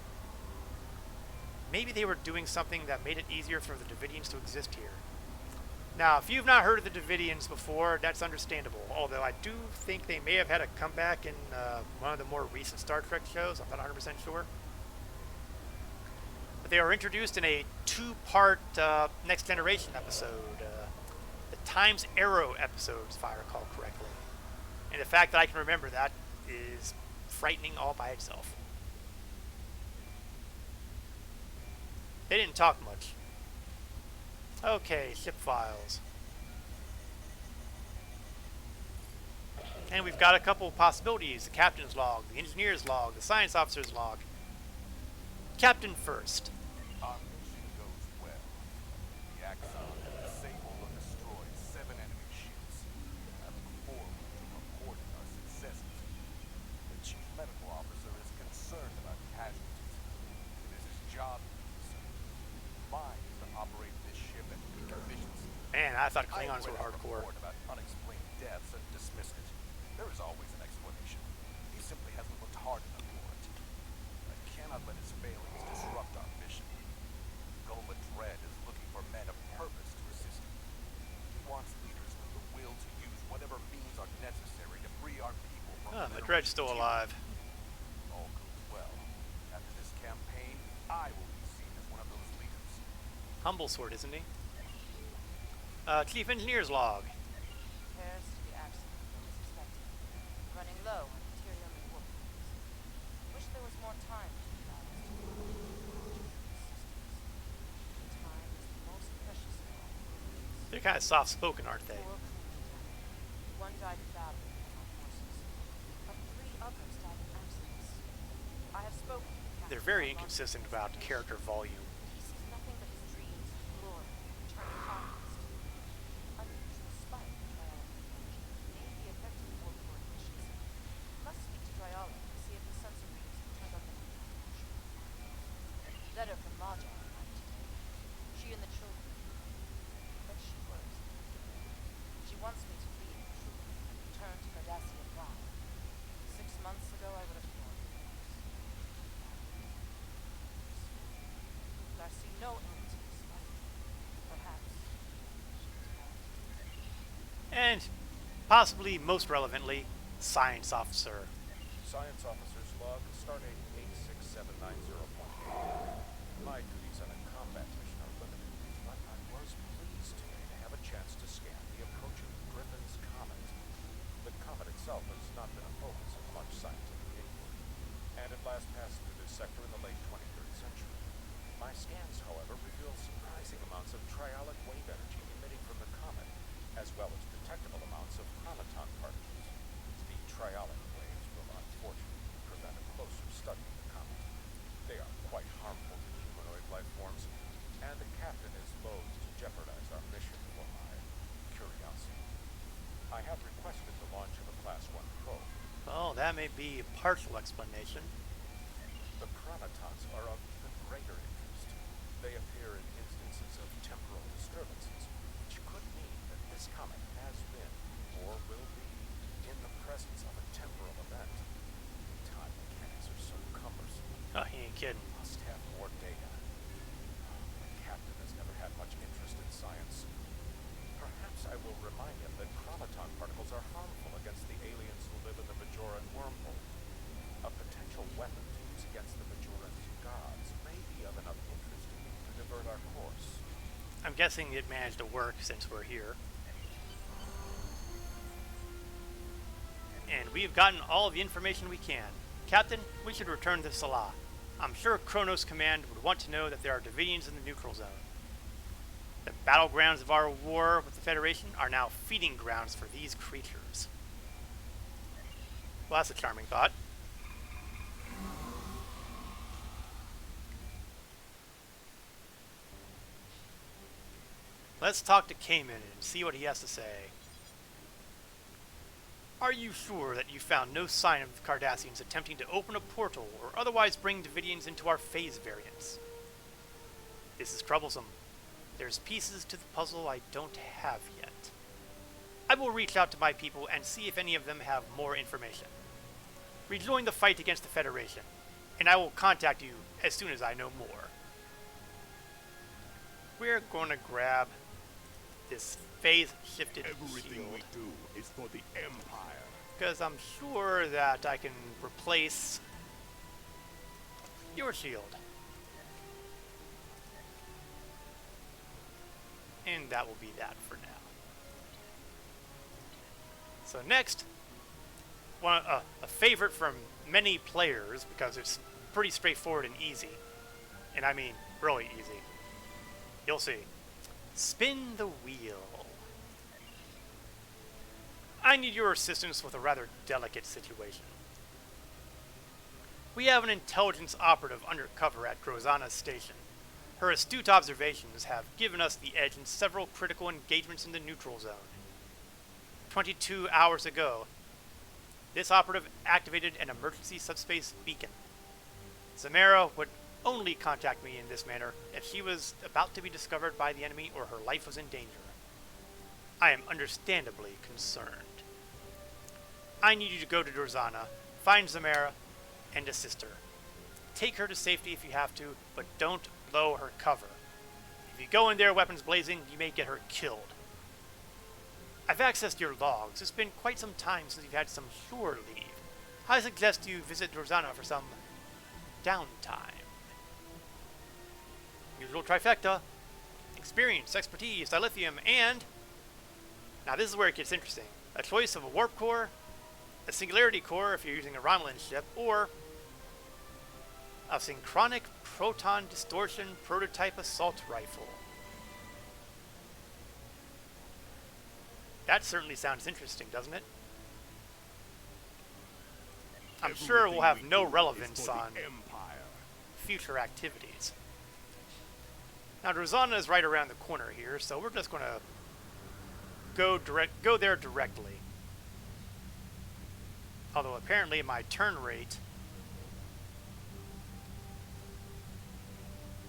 Speaker 1: maybe they were doing something that made it easier for the Davidians to exist here. Now, if you've not heard of the Davidians before, that's understandable, although I do think they may have had a comeback in one of the more recent Star Trek shows. I'm not 100% sure. But they were introduced in a two-part Next Generation episode, the Time's Arrow episodes, if I recall correctly. And the fact that I can remember that is frightening all by itself. They didn't talk much. Okay, ship files. And we've got a couple of possibilities. The captain's log, the engineer's log, the science officer's log. Captain first.
Speaker 4: Our mission goes well. The Axon have disabled or destroyed 7 enemy ships. I look forward to reporting our successes. The chief medical officer is concerned about casualties. It is his job to do so. Mine is to operate this ship at peak efficiency.
Speaker 1: Man, I thought
Speaker 4: I
Speaker 1: Klingons were
Speaker 4: read a
Speaker 1: hardcore.
Speaker 4: report about unexplained deaths and dismissed it. There is always an explanation. He simply hasn't looked hard enough for it. I cannot let his failings disrupt our mission. Gulba Dread is looking for men of purpose to assist him. He wants leaders with the will to use whatever means are necessary to free our people from
Speaker 1: Ah,
Speaker 4: literal
Speaker 1: Madred's still
Speaker 4: tyranny.
Speaker 1: alive.
Speaker 4: All goes well. After this campaign, I will be seen as one of those leaders.
Speaker 1: Humble sword, isn't he? Chief Engineer's log.
Speaker 2: Repairs to the accident as expected. Running low on material and warp codes. Wish there was more time to be honest. Time is the most precious of all.
Speaker 1: They're kind of soft-spoken, aren't they?
Speaker 2: 4 crewmen died. 1 died in battle with our forces. But 3 others died in accidents. I have spoken to the captain.
Speaker 1: They're very
Speaker 2: about
Speaker 1: inconsistent
Speaker 2: this
Speaker 1: about
Speaker 2: investigation.
Speaker 1: character volume.
Speaker 2: He sees nothing but his dreams of glory, eternal conquest. Unusual spike in triology may be affecting warp core emissions. Must speak to triology to see if the sensor readings have turned on the confusion. Letter from Maja arrived today. She and the children. But she worries. She wants me to leave the troop and return to Cardassian Prime. 6 months ago I would have ignored the orders. But I see no end to this fight. Perhaps she is right.
Speaker 1: And, possibly most relevantly, Science Officer.
Speaker 5: Science Officer's log, stardate 86790.8. My duties on a combat mission are limited, but I was pleased today to have a chance to scan the approaching Griffin's Comet. The comet itself has not been a focus of much scientific inquiry, and it last passed through this sector in the late 23rd century. My scans, however, reveal surprising amounts of triolic wave energy emitting from the comet, as well as detectable amounts of chromaton particles. The triolic waves will unfortunately prevent a closer study of the comet. They are quite harmful to humanoid life forms, and the captain is loath to jeopardize our mission for my curiosity. I have requested the launch of a Class 1 probe.
Speaker 1: Oh, that may be a partial explanation.
Speaker 5: The chronotons are of even greater interest. They appear in instances of temporal disturbances, which could mean that this comet has been, or will be, in the presence of a temporal event. Time mechanics are so cumbersome.
Speaker 1: Oh, he ain't kidding.
Speaker 5: Must have more data. The captain has never had much interest in science. Perhaps I will remind him that chromaton particles are harmful against the aliens who live in the Bajoran wormhole. A potential weapon to use against the Bajoran's gods may be of enough interest to me to divert our course.
Speaker 1: I'm guessing it managed to work since we're here. And we've gotten all of the information we can. Captain, we should return to Salah. I'm sure Kronos Command would want to know that there are Davidians in the neutral zone. The battlegrounds of our war with the Federation are now feeding grounds for these creatures. Well, that's a charming thought. Let's talk to Cayman and see what he has to say. Are you sure that you found no sign of the Cardassians attempting to open a portal or otherwise bring Davidians into our phase variants? This is troublesome. There's pieces to the puzzle I don't have yet. I will reach out to my people and see if any of them have more information. Rejoin the fight against the Federation, and I will contact you as soon as I know more. we're going to grab this phase-shifted
Speaker 4: Everything
Speaker 1: shield.
Speaker 4: we do is for the Empire.
Speaker 1: Because I'm sure that I can replace your shield. And that will be that for now. So next, a favorite from many players, because it's pretty straightforward and easy. And I mean, really easy. You'll see. Spin the wheel. I need your assistance with a rather delicate situation. We have an intelligence operative undercover at Grozana Station. Her astute observations have given us the edge in several critical engagements in the neutral zone. 22 hours ago, this operative activated an emergency subspace beacon. Zamara would only contact me in this manner if she was about to be discovered by the enemy or her life was in danger. I am understandably concerned. I need you to go to Grozana, find Zamara, and assist her. Take her to safety if you have to, but don't blow her cover. If you go in there weapons blazing, you may get her killed. I've accessed your logs. It's been quite some time since you've had some shore leave. I suggest you visit Grozana for some downtime. Usual trifecta. Experience, expertise, dilithium, and... Now this is where it gets interesting. A choice of a warp core, a singularity core if you're using a Romulan ship, or a synchronic proton distortion prototype assault rifle. That certainly sounds interesting, doesn't it? I'm sure it will have no relevance on future activities. Now, Grozana is right around the corner here, so we're just going to go there directly. Although apparently my turn rate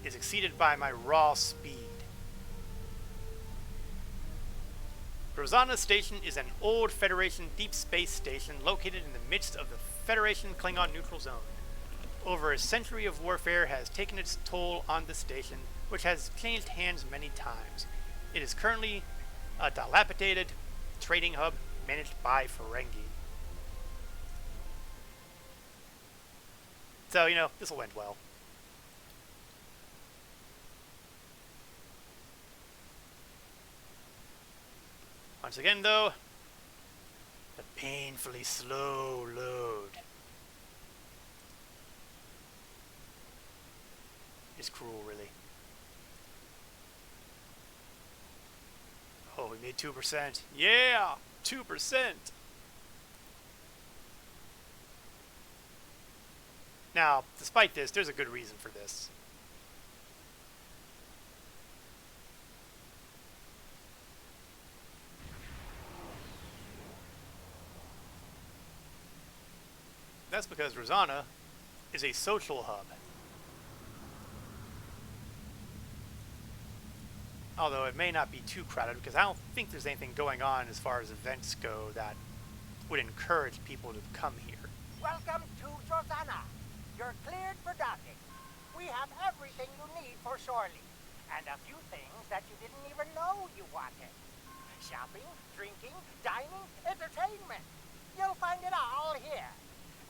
Speaker 1: is exceeded by my raw speed. Grozana Station is an old Federation deep space station located in the midst of the Federation Klingon neutral zone. Over a century of warfare has taken its toll on the station, which has changed hands many times. It is currently a dilapidated trading hub managed by Ferengi. So, you know, this will end well. Once again, though, the painfully slow load is cruel, really. Oh, we made 2%. Yeah! 2%! Now, despite this, there's a good reason for this. That's because Grozana is a social hub. Although it may not be too crowded, because I don't think there's anything going on as far as events go that would encourage people to come here.
Speaker 6: Welcome to Grozana. You're cleared for docking. We have everything you need for shore leave, and a few things that you didn't even know you wanted. Shopping, drinking, dining, entertainment. You'll find it all here.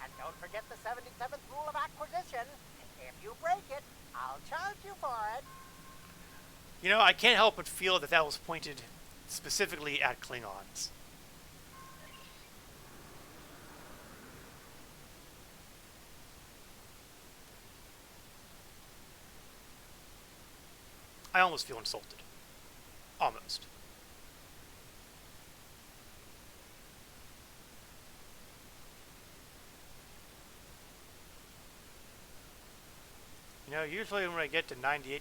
Speaker 6: And don't forget the 77th rule of acquisition. If you break it, I'll charge you for it.
Speaker 1: You know, I can't help but feel that that was pointed specifically at Klingons. I almost feel insulted. Almost. You know, usually when I get to 98%,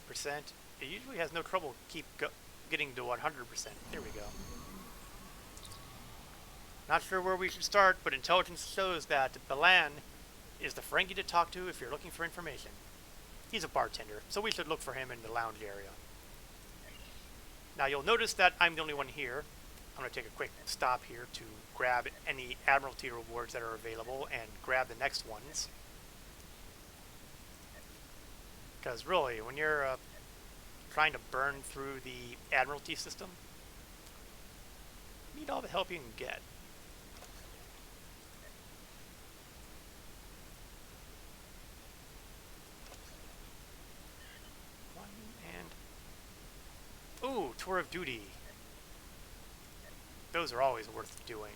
Speaker 1: it usually has no trouble getting to 100%. There we go. Not sure where we should start, but intelligence shows that Balan is the Ferengi to talk to if you're looking for information. He's a bartender, so we should look for him in the lounge area. Now you'll notice that I'm the only one here. I'm going to take a quick stop here to grab any Admiralty rewards that are available and grab the next ones. Because really, when you're trying to burn through the Admiralty system. Need all the help you can get. One and... Ooh, Tour of Duty. Those are always worth doing.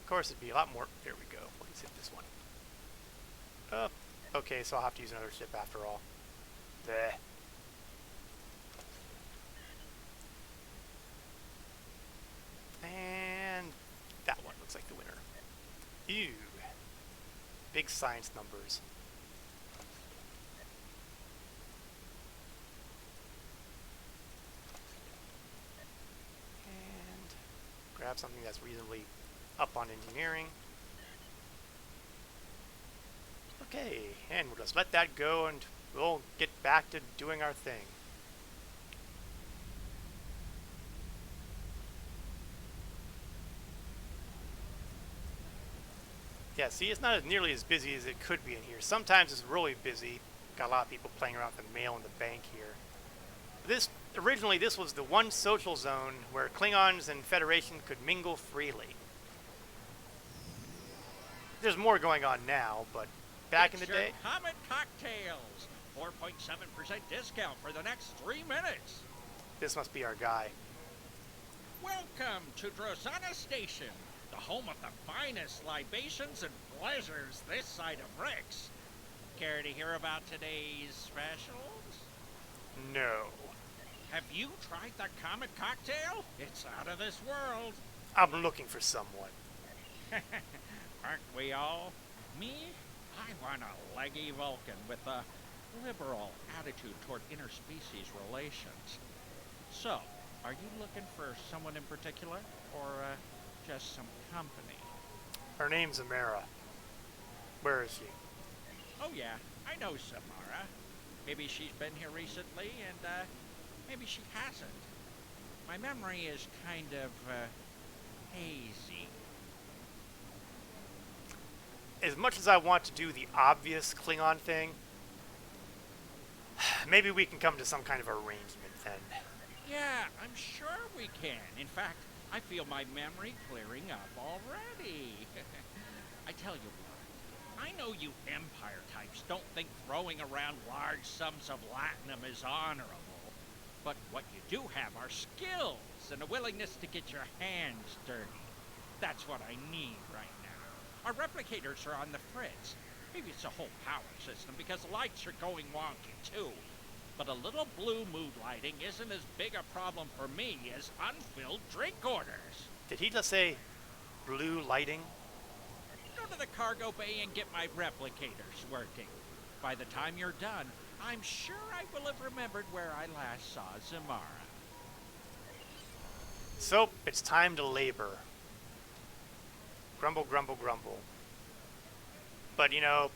Speaker 1: Of course, it'd be a lot more... There we go. Let's hit this one. Okay, so I'll have to use another ship after all. Bleh. And that one looks like the winner. Ew. Big science numbers. And grab something that's reasonably up on engineering. Okay, and we'll just let that go and we'll get back to doing our thing. Yeah, see, it's not nearly as busy as it could be in here. Sometimes it's really busy. Got a lot of people playing around with the mail in the bank here. Originally, this was the one social zone where Klingons and Federation could mingle freely. There's more going on now, but back in the day...
Speaker 7: Comet cocktails! 4.7% discount for the next 3 minutes.
Speaker 1: This must be our guy.
Speaker 7: Welcome to Drosana Station, the home of the finest libations and pleasures this side of Rex. Care to hear about today's specials?
Speaker 1: No.
Speaker 7: Have you tried the Comet cocktail? It's out of this world.
Speaker 1: I'm looking for someone.
Speaker 7: Aren't we all? Me? I want a leggy Vulcan with a liberal attitude toward interspecies relations. So, are you looking for someone in particular, or just some company?
Speaker 1: Her name's Amara. Where is she?
Speaker 7: Oh yeah, I know Samara. Maybe she's been here recently, and maybe she hasn't. My memory is kind of hazy.
Speaker 1: As much as I want to do the obvious Klingon thing, maybe we can come to some kind of arrangement then.
Speaker 7: Yeah, I'm sure we can. In fact, I feel my memory clearing up already. I tell you what, I know you Empire types don't think throwing around large sums of latinum is honorable. But what you do have are skills and a willingness to get your hands dirty. That's what I need right now. Our replicators are on the fritz. Maybe it's a whole power system because the lights are going wonky too. But a little blue mood lighting isn't as big a problem for me as unfilled drink orders.
Speaker 1: Did he just say blue lighting?
Speaker 7: Go to the cargo bay and get my replicators working. By the time you're done, I'm sure I will have remembered where I last saw Zamara.
Speaker 1: So, it's time to labor. Grumble, grumble, grumble. But, you know,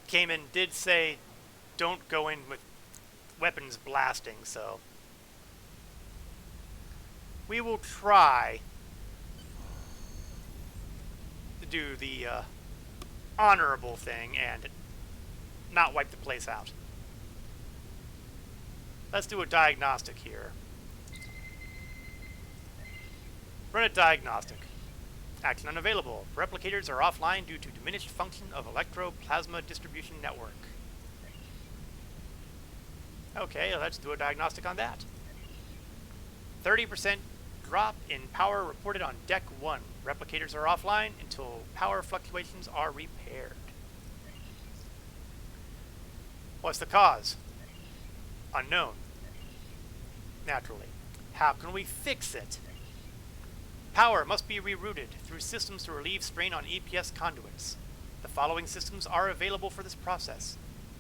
Speaker 1: Kamen did say don't go in with weapons blasting, so... we will try to do the honorable thing and not wipe the place out. Let's do a diagnostic here. Run a diagnostic. Action unavailable. Replicators are offline due to diminished function of electroplasma distribution network. Okay, let's do a diagnostic on that. 30% drop in power reported on Deck 1. Replicators are offline until power fluctuations are repaired. What's the cause? Unknown. Naturally. How can we fix it? Power must be rerouted through systems to relieve strain on EPS conduits. The following systems are available for this process: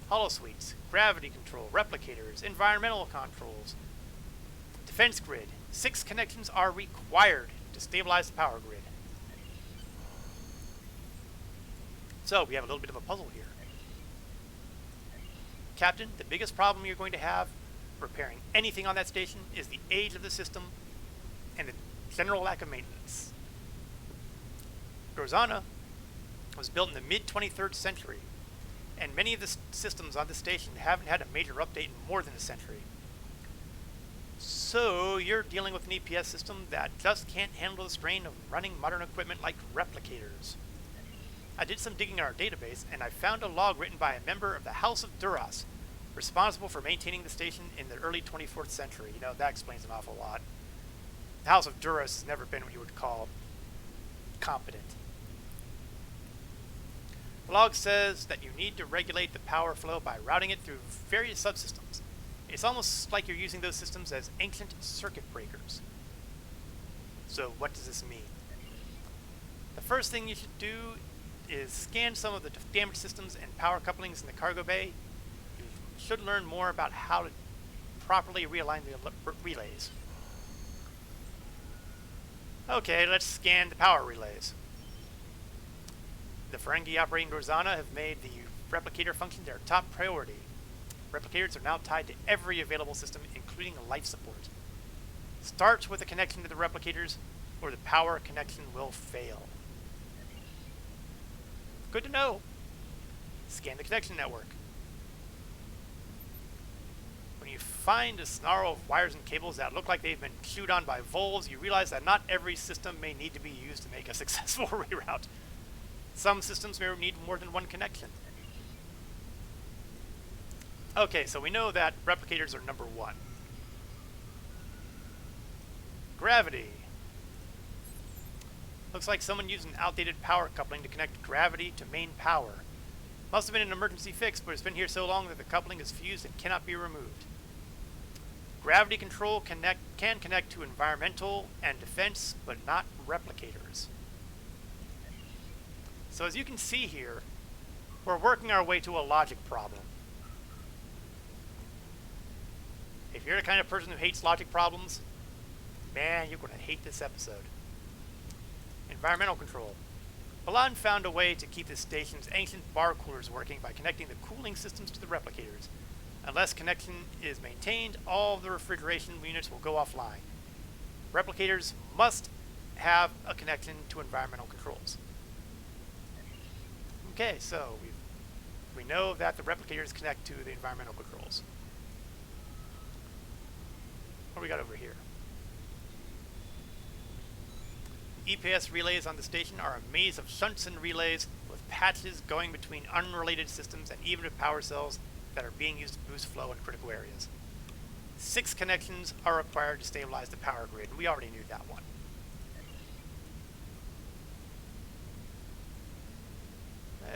Speaker 1: holosuites, gravity control, replicators, environmental controls, defense grid. 6 connections are required to stabilize the power grid. So we have a little bit of a puzzle here. Captain, the biggest problem you're going to have repairing anything on that station is the age of the system and the general lack of maintenance. Drosana was built in the mid-23rd century. and many of the systems on the station haven't had a major update in more than a century. So you're dealing with an EPS system that just can't handle the strain of running modern equipment like replicators. I did some digging in our database, and I found a log written by a member of the House of Duras, responsible for maintaining the station in the early 24th century. You know, that explains an awful lot. The House of Duras has never been what you would call competent. The log says that you need to regulate the power flow by routing it through various subsystems. It's almost like you're using those systems as ancient circuit breakers. So what does this mean? The first thing you should do is scan some of the damaged systems and power couplings in the cargo bay. You should learn more about how to properly realign the relays. Okay, let's scan the power relays. The Ferengi operating Rorzana have made the replicator function their top priority. Replicators are now tied to every available system, including life support. Start with a connection to the replicators, or the power connection will fail. Good to know. Scan the connection network. When you find a snarl of wires and cables that look like they've been chewed on by voles, you realize that not every system may need to be used to make a successful reroute. Some systems may need more than one connection. Okay, so we know that replicators are number one. Gravity. Looks like someone used an outdated power coupling to connect gravity to main power. Must have been an emergency fix, but it's been here so long that the coupling is fused and cannot be removed. Gravity control can connect to environmental and defense, but not replicators. So as you can see here, we're working our way to a logic problem. If you're the kind of person who hates logic problems, man, you're going to hate this episode. Environmental control. Balan found a way to keep the station's ancient bar coolers working by connecting the cooling systems to the replicators. Unless connection is maintained, all of the refrigeration units will go offline. Replicators must have a connection to environmental controls. Okay, so we know that the replicators connect to the environmental controls. What do we got over here? EPS relays on the station are a maze of shunts and relays with patches going between unrelated systems and even with power cells that are being used to boost flow in critical areas. 6 connections are required to stabilize the power grid, and we already knew that one.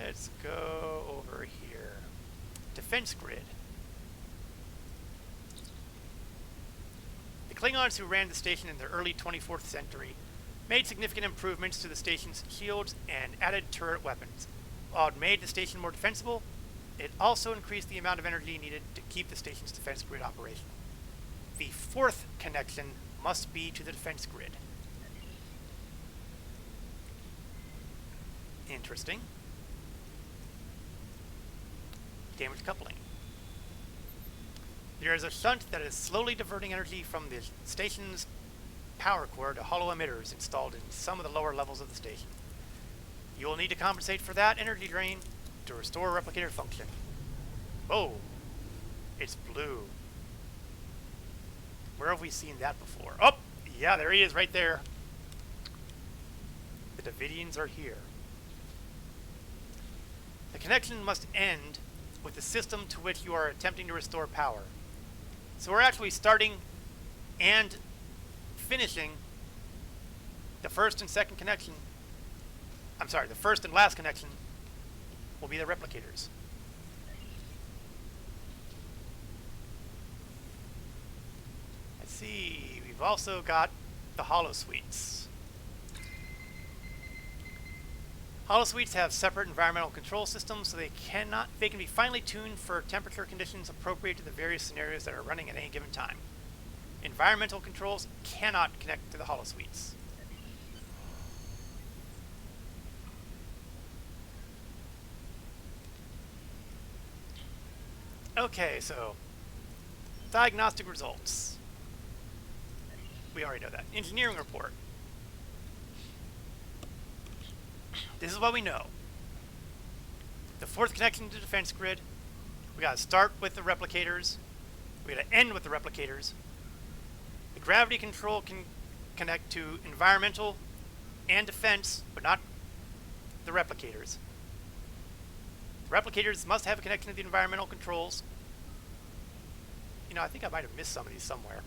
Speaker 1: Let's go over here. Defense grid. The Klingons who ran the station in the early 24th century made significant improvements to the station's shields and added turret weapons. While it made the station more defensible, it also increased the amount of energy needed to keep the station's defense grid operational. The 4th connection must be to the defense grid. Interesting. Damaged coupling. There is a shunt that is slowly diverting energy from the station's power core to hollow emitters installed in some of the lower levels of the station. You will need to compensate for that energy drain to restore replicator function. Oh, it's blue. Where have we seen that before? Oh, yeah, there he is right there. The Davidians are here. The connection must end with the system to which you are attempting to restore power. So we're actually starting and finishing the first and second connection. I'm sorry, the first and last connection will be the replicators. Let's see, we've also got the holosuites. Holosuites have separate environmental control systems, so they can be finely tuned for temperature conditions appropriate to the various scenarios that are running at any given time. Environmental controls cannot connect to the holosuites. Okay, so diagnostic results. We already know that. Engineering report. This is what we know. the fourth connection to the defense grid. We gotta start with the replicators. We gotta end with the replicators. The gravity control can connect to environmental and defense, but not the replicators. The replicators must have a connection to the environmental controls. You know, I think I might have missed some of these somewhere.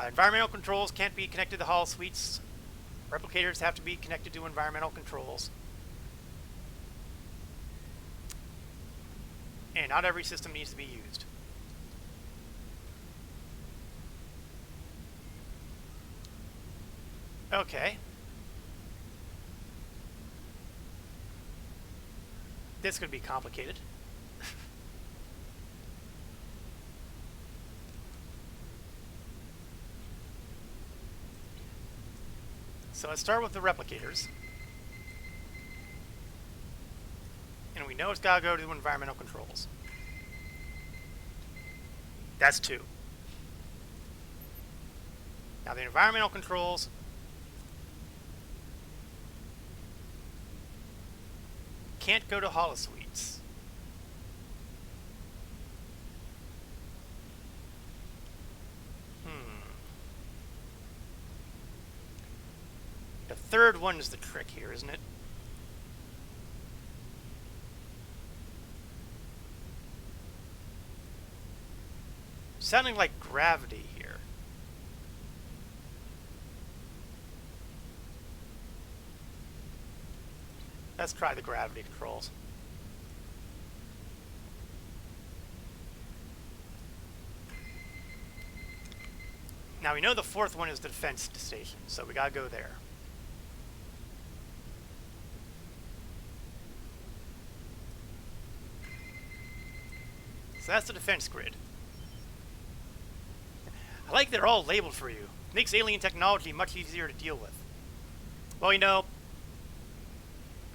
Speaker 1: Environmental controls can't be connected to hall suites. Replicators have to be connected to environmental controls. And not every system needs to be used. Okay. This could be complicated. So let's start with the replicators. And we know it's got to go to environmental controls. That's 2. Now the environmental controls can't go to holosuites. The third one is the trick here, isn't it? Sounding like gravity here. Let's try the gravity controls. Now we know the fourth one is the defense station, so we gotta go there. So that's the defense grid. I like they're all labeled for you. Makes alien technology much easier to deal with. Well, you know,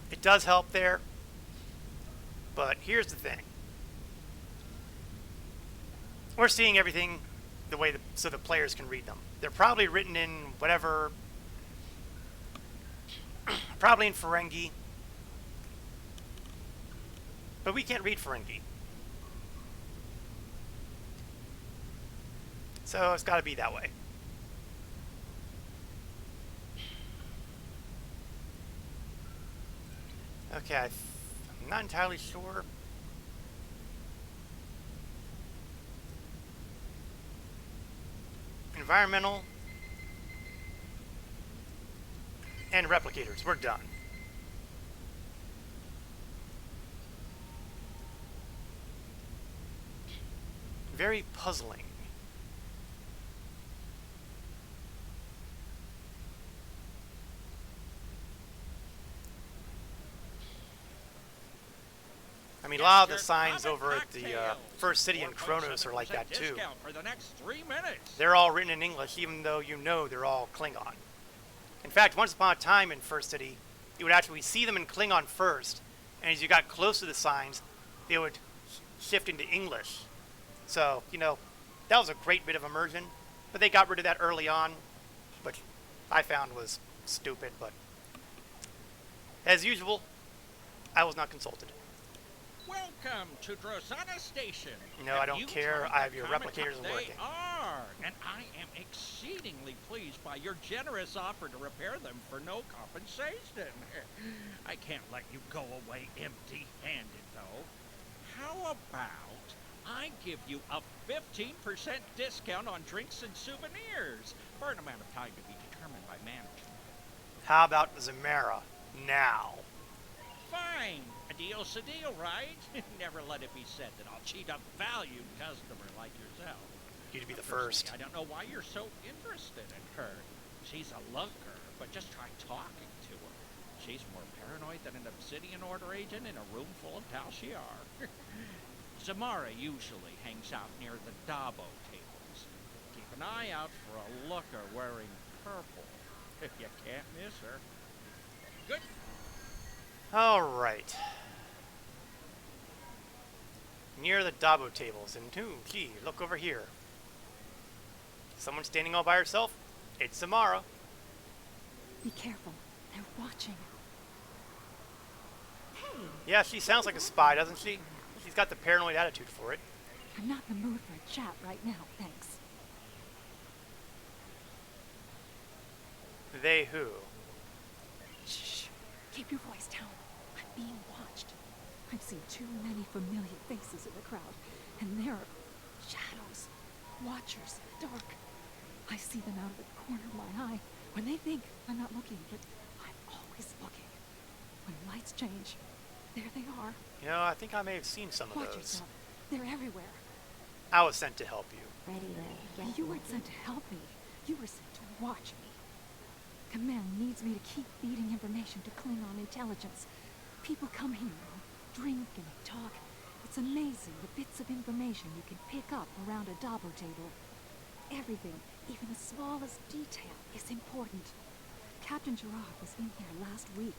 Speaker 1: it does help there, but here's the thing. We're seeing everything the way so the players can read them. They're probably written in whatever, probably in Ferengi, but we can't read Ferengi. So it's got to be that way. Okay, I'm not entirely sure. Environmental and replicators. We're done. Very puzzling. I mean, a lot of the signs over at the First City in Kronos are like that too.
Speaker 7: For the next 3 minutes.
Speaker 1: They're all written in English, even though you know they're all Klingon. In fact, once upon a time in First City, you would actually see them in Klingon first, and as you got close to the signs, they would shift into English. So, you know, that was a great bit of immersion, but they got rid of that early on, which I found was stupid, but as usual, I was not consulted.
Speaker 7: Welcome to Drosana Station.
Speaker 1: No, I don't care. I have your replicators working.
Speaker 7: They are, and I am exceedingly pleased by your generous offer to repair them for no compensation. I can't let you go away empty-handed, though. How about I give you a 15% discount on drinks and souvenirs for an amount of time to be determined by management?
Speaker 1: How about Zamara now?
Speaker 7: Fine. A deal's a deal, right? Never let it be said that I'll cheat a valued customer like yourself.
Speaker 1: You'd be the first.
Speaker 7: I don't know why you're so interested in her. She's a looker, but just try talking to her. She's more paranoid than an Obsidian Order agent in a room full of Tal Shiar. Zamara usually hangs out near the Dabo tables. Keep an eye out for a looker wearing purple. You can't miss her. Good.
Speaker 1: All right. Near the Dabo tables, and gee, look over here. Someone standing all by herself? It's Samara.
Speaker 8: Be careful. They're watching. Hey!
Speaker 1: Yeah, she sounds like a spy, doesn't she? She's got the paranoid attitude for it.
Speaker 8: I'm not in the mood for a chat right now, thanks.
Speaker 1: They who?
Speaker 8: Shh. Keep your voice down. I'm being watched. I've seen too many familiar faces in the crowd, and there are shadows, watchers, dark. I see them out of the corner of my eye when they think I'm not looking, but I'm always looking. When lights change, there they are.
Speaker 1: You know, I think I may have seen some of
Speaker 8: Watch
Speaker 1: those.
Speaker 8: yourself. They're everywhere.
Speaker 1: I was sent to help you.
Speaker 9: Ready to get
Speaker 8: You weren't sent to help me. You were sent to watch me. Command needs me to keep feeding information to Klingon intelligence. People come here and drink and talk. It's amazing the bits of information you can pick up around a Dabo table. Everything, even the smallest detail, is important. Captain Gerard was in here last week.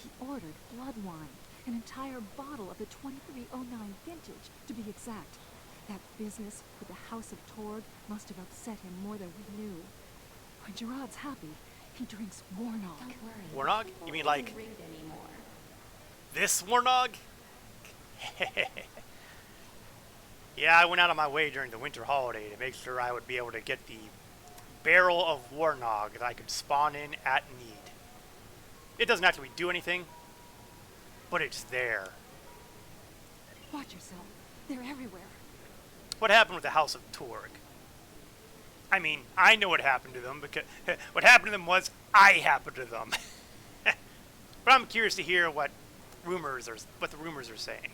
Speaker 8: He ordered blood wine, an entire bottle of the 2309 vintage, to be exact. That business with the House of Torg must have upset him more than we knew. When Gerard's happy, he drinks Warnog.
Speaker 9: Don't worry.
Speaker 1: Warnog? You mean like
Speaker 9: Isn't rigged anymore.
Speaker 1: this Warnog? Yeah, I went out of my way during the winter holiday to make sure I would be able to get the barrel of Warnog that I could spawn in at need. It doesn't actually do anything, but it's there.
Speaker 8: Watch yourself. They're everywhere.
Speaker 1: What happened with the House of Torg? I mean, I know what happened to them, because what happened to them was I happened to them. But I'm curious to hear what the rumors are saying.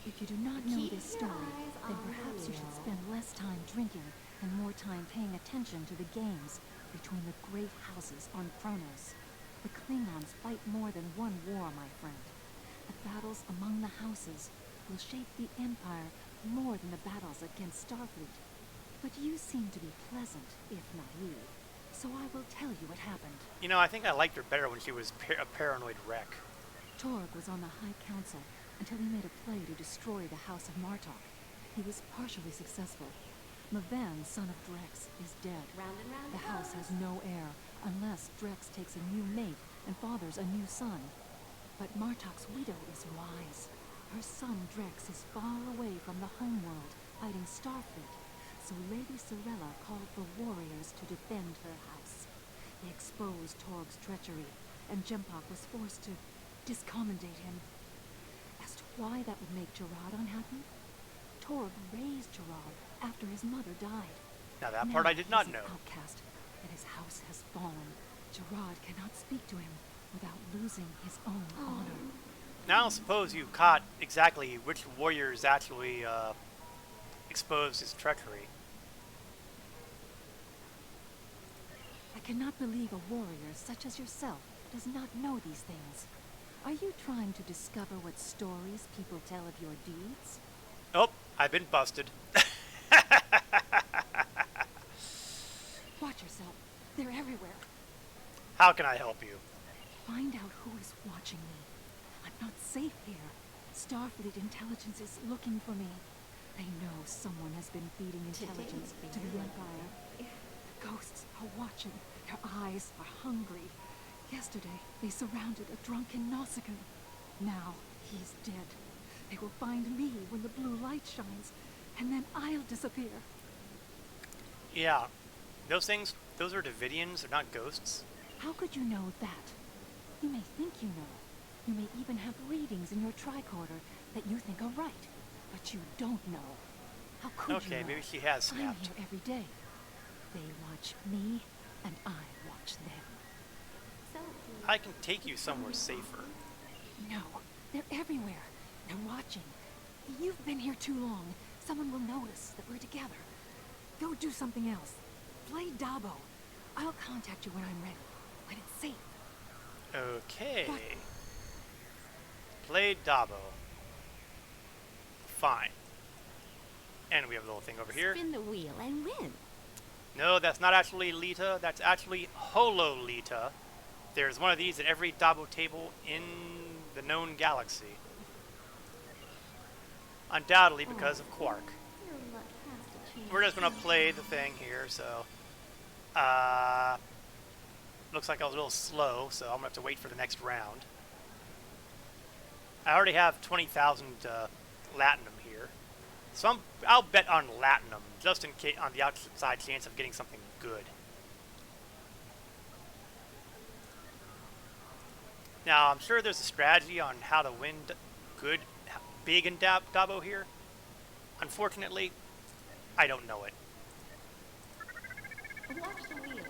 Speaker 8: If you do not know
Speaker 9: Keep
Speaker 8: this
Speaker 9: your
Speaker 8: story,
Speaker 9: eyes
Speaker 8: then
Speaker 9: on
Speaker 8: perhaps
Speaker 9: the
Speaker 8: you should
Speaker 9: wheel.
Speaker 8: spend less time drinking and more time paying attention to the games between the great houses on Kronos. The Klingons fight more than one war, my friend. The battles among the houses will shape the Empire more than the battles against Starfleet. But you seem to be pleasant, if naive. So I will tell you what happened.
Speaker 1: You know, I think I liked her better when she was a paranoid wreck.
Speaker 8: Torg was on the High Council until he made a play to destroy the House of Martok. He was partially successful. Mavan, son of Drex, is dead.
Speaker 9: Round and round
Speaker 8: The
Speaker 9: it
Speaker 8: house
Speaker 9: goes.
Speaker 8: has no heir unless Drex takes a new mate and fathers a new son. But Martok's widow is wise. Her son Drex is far away from the homeworld, fighting Starfleet. So Lady Sorella called for warriors to defend her house. They exposed Torg's treachery, and Jempok was forced to discommendate him. As to why that would make Gerard unhappy, Torg raised Gerard after his mother died.
Speaker 1: Now that part I did not
Speaker 8: he's
Speaker 1: know.
Speaker 8: an outcast, and his house has fallen. Gerard cannot speak to him without losing his own honor.
Speaker 1: Now I don't suppose you caught exactly which warriors actually exposed his treachery.
Speaker 8: I cannot believe a warrior such as yourself does not know these things. Are you trying to discover what stories people tell of your deeds?
Speaker 1: Oh, I've been busted.
Speaker 8: Watch yourself. They're everywhere.
Speaker 1: How can I help you?
Speaker 8: Find out who is watching me. I'm not safe here. Starfleet intelligence is looking for me. They know someone has been feeding intelligence to the Empire. The ghosts are watching. Their eyes are hungry. Yesterday, they surrounded a drunken Nausicaan. Now, he's dead. They will find me when the blue light shines, and then I'll disappear.
Speaker 1: Yeah, those things, those are Davidians, they're not ghosts.
Speaker 8: How could you know that? You may think you know. You may even have readings in your tricorder that you think are right, but you don't know. How could you
Speaker 1: Okay,
Speaker 8: know?
Speaker 1: maybe she has
Speaker 8: I'm
Speaker 1: snapped.
Speaker 8: here every day. They watch me, and I watch them.
Speaker 9: So,
Speaker 1: I can take you somewhere safer.
Speaker 8: No, they're everywhere. They're watching. You've been here too long. Someone will notice that we're together. Go do something else. Play Dabo. I'll contact you when I'm ready, when it's safe.
Speaker 1: Okay.
Speaker 8: What?
Speaker 1: Play Dabo. Fine. And we have a little thing over here.
Speaker 9: spin the wheel and win.
Speaker 1: No, that's not actually Lita. That's actually Holo Lita. There's one of these at every Dabo table in the known galaxy. Undoubtedly because of Quark.
Speaker 9: Your luck has to change.
Speaker 1: We're just gonna play the thing here, so looks like I was a little slow, so I'm going to have to wait for the next round. I already have 20,000 Latinum here. So I'll bet on Latinum, just in case, on the outside chance of getting something good. Now, I'm sure there's a strategy on how to win good, big in Dabo here. Unfortunately, I don't know it.
Speaker 9: Watch the wheel.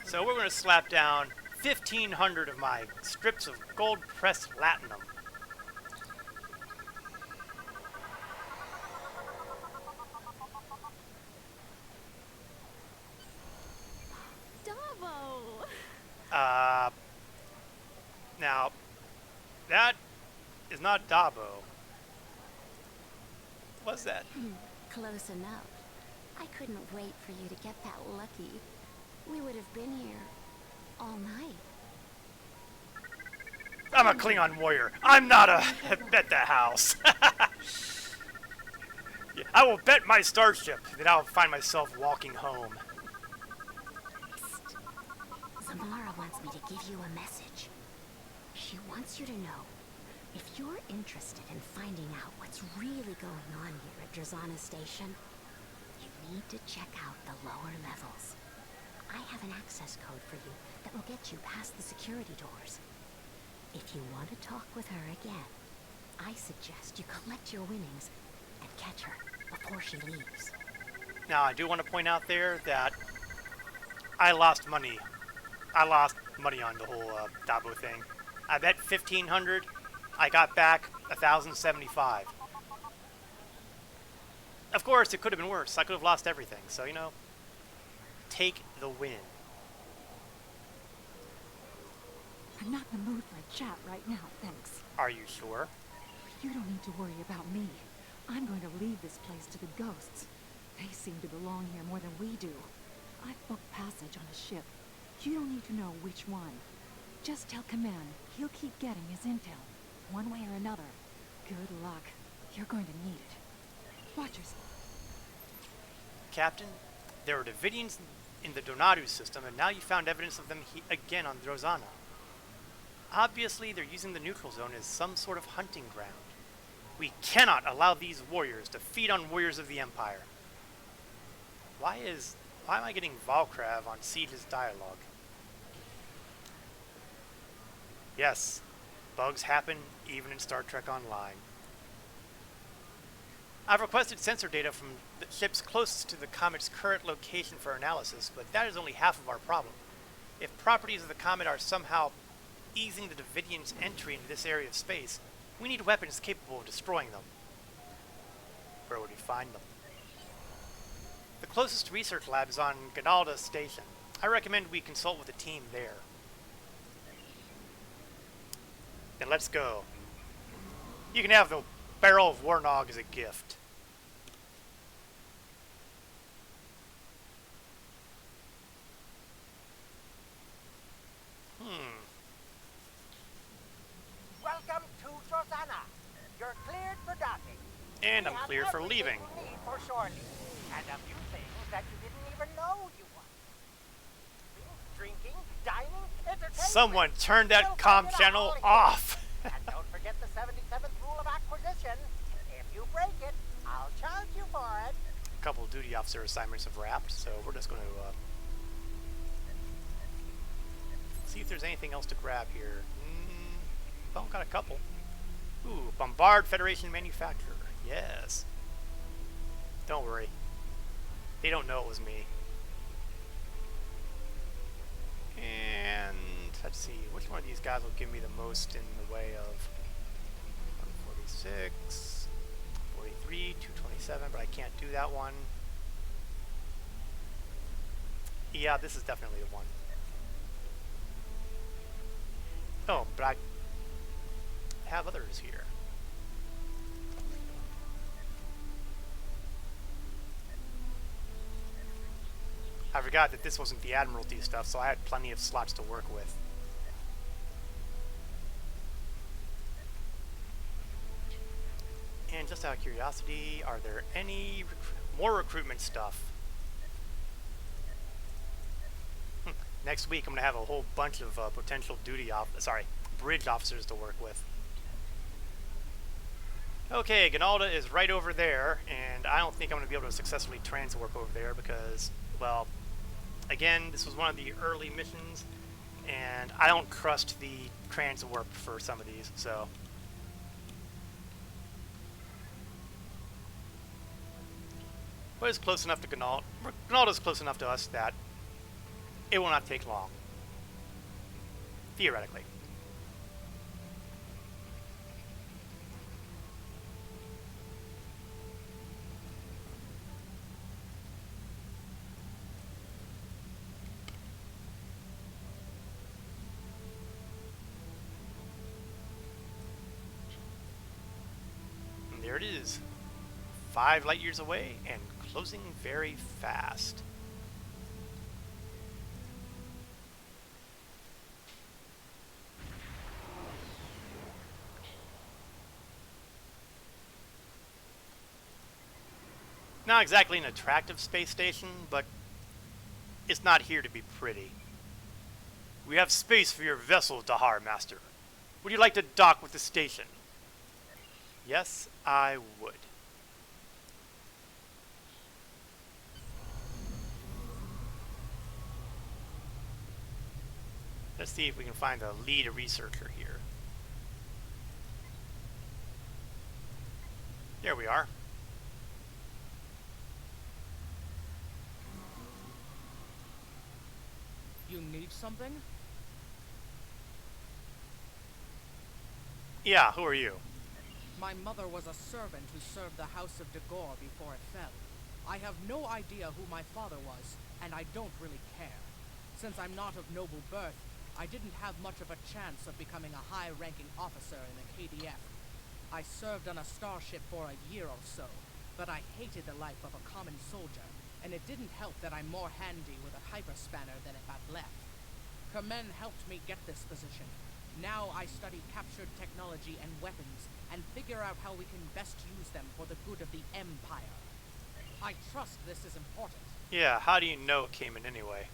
Speaker 1: So we're going to slap down 1,500 of my strips of gold-pressed Latinum.
Speaker 8: Davo!
Speaker 1: Now, that is not Dabo. What's that?
Speaker 9: Close enough. I couldn't wait for you to get that lucky. We would have been here all night.
Speaker 1: I'm a Klingon warrior. I'm not a bet the house. Yeah, I will bet my starship that I'll find myself walking home.
Speaker 9: Psst. Zamara wants me to give you a message. She wants you to know, if you're interested in finding out what's really going on here at Drazana Station, you need to check out the lower levels. I have an access code for you that will get you past the security doors. If you want to talk with her again, I suggest you collect your winnings and catch her before she leaves.
Speaker 1: Now, I do want to point out there that I lost money. I lost money on the whole Dabo thing. I bet 1,500. I got back 1,075. Of course, it could have been worse. I could have lost everything. So, you know, take the win.
Speaker 8: I'm not in the mood for a chat right now, thanks.
Speaker 1: Are you sure?
Speaker 8: You don't need to worry about me. I'm going to leave this place to the ghosts. They seem to belong here more than we do. I've booked passage on a ship. You don't need to know which one. Just tell Command he'll keep getting his intel, one way or another. Good luck. You're going to need it. Watch yourself.
Speaker 1: Captain, there are Davidians in the Donatu system, and now you found evidence of them again on Drazana. Obviously, they're using the neutral zone as some sort of hunting ground. We cannot allow these warriors to feed on warriors of the Empire. Why am I getting Valkrav on Siege's dialogue? Yes, bugs happen even in Star Trek Online. I've requested sensor data from the ships closest to the comet's current location for analysis, but that is only half of our problem. If properties of the comet are somehow easing the Davidians' entry into this area of space, we need weapons capable of destroying them. Where would we find them? The closest research lab is on Ganalda Station. I recommend we consult with a team there. Then let's go. You can have the barrel of Warnog as a gift.
Speaker 6: Welcome to Drazana. You're cleared for docking.
Speaker 1: And
Speaker 6: We
Speaker 1: I'm
Speaker 6: have
Speaker 1: clear for
Speaker 6: everything
Speaker 1: leaving.
Speaker 6: you need for shortly, and a few things that you didn't even know you wanted. Drinking, dining, entertainment.
Speaker 1: Someone turn that
Speaker 6: We'll
Speaker 1: comm
Speaker 6: find it
Speaker 1: channel
Speaker 6: all here.
Speaker 1: off.
Speaker 6: And don't forget the 77th rule of acquisition. If you break it, I'll charge you for it.
Speaker 1: A couple of duty officer assignments have wrapped, so we're just going to see if there's anything else to grab here. Well, got a couple. Ooh, Bombard Federation Manufacturer. Yes. Don't worry. They don't know it was me. And let's see, which one of these guys will give me the most in the way of 146, 43, 227, but I can't do that one. Yeah, this is definitely the one. Oh, but I have others here. I forgot that this wasn't the Admiralty stuff, so I had plenty of slots to work with. And just out of curiosity, are there any more recruitment stuff? Next week, I'm going to have a whole bunch of potential bridge officers to work with. Okay, Ganalda is right over there, and I don't think I'm going to be able to successfully transwarp over there because, well, again, this was one of the early missions, and I don't trust the transwarp for some of these, so. But it's close enough to Ganalda. Ganalda's close enough to us that it will not take long. Theoretically. And there it is. 5 light years away and closing very fast. Not exactly an attractive space station, but it's not here to be pretty. We have space for your vessel, Dahar Master. Would you like to dock with the station? Yes, I would. Let's see if we can find the lead researcher here. There we are.
Speaker 10: You need something?
Speaker 1: Yeah, who are you?
Speaker 10: My mother was a servant who served the House of Dagor before it fell. I have no idea who my father was, and I don't really care. Since I'm not of noble birth, I didn't have much of a chance of becoming a high-ranking officer in the KDF. I served on a starship for a year or so, but I hated the life of a common soldier, and it didn't help that I'm more handy with a hyperspanner than if I'd left. Kamen helped me get this position. Now I study captured technology and weapons, and figure out how we can best use them for the good of the Empire. I trust this is important.
Speaker 1: Yeah, how do you know it came in anyway?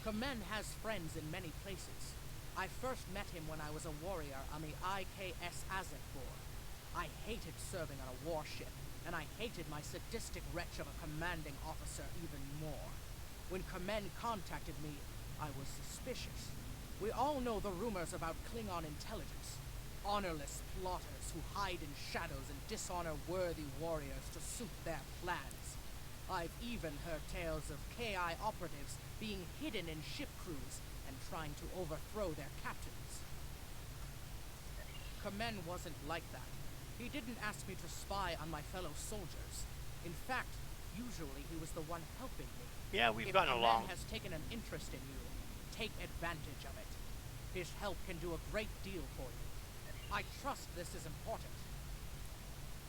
Speaker 10: Kamen has friends in many places. I first met him when I was a warrior on the IKS Azek board. I hated serving on a warship, and I hated my sadistic wretch of a commanding officer even more. When Kamen contacted me, I was suspicious. We all know the rumors about Klingon intelligence. Honorless plotters who hide in shadows and dishonor worthy warriors to suit their plans. I've even heard tales of KI operatives being hidden in ship crews and trying to overthrow their captains. Kamen wasn't like that. He didn't ask me to spy on my fellow soldiers. In fact, usually he was the one helping me.
Speaker 1: Yeah, we've gotten along.
Speaker 10: If a man has taken an interest in you, take advantage of it. His help can do a great deal for you. I trust this is important.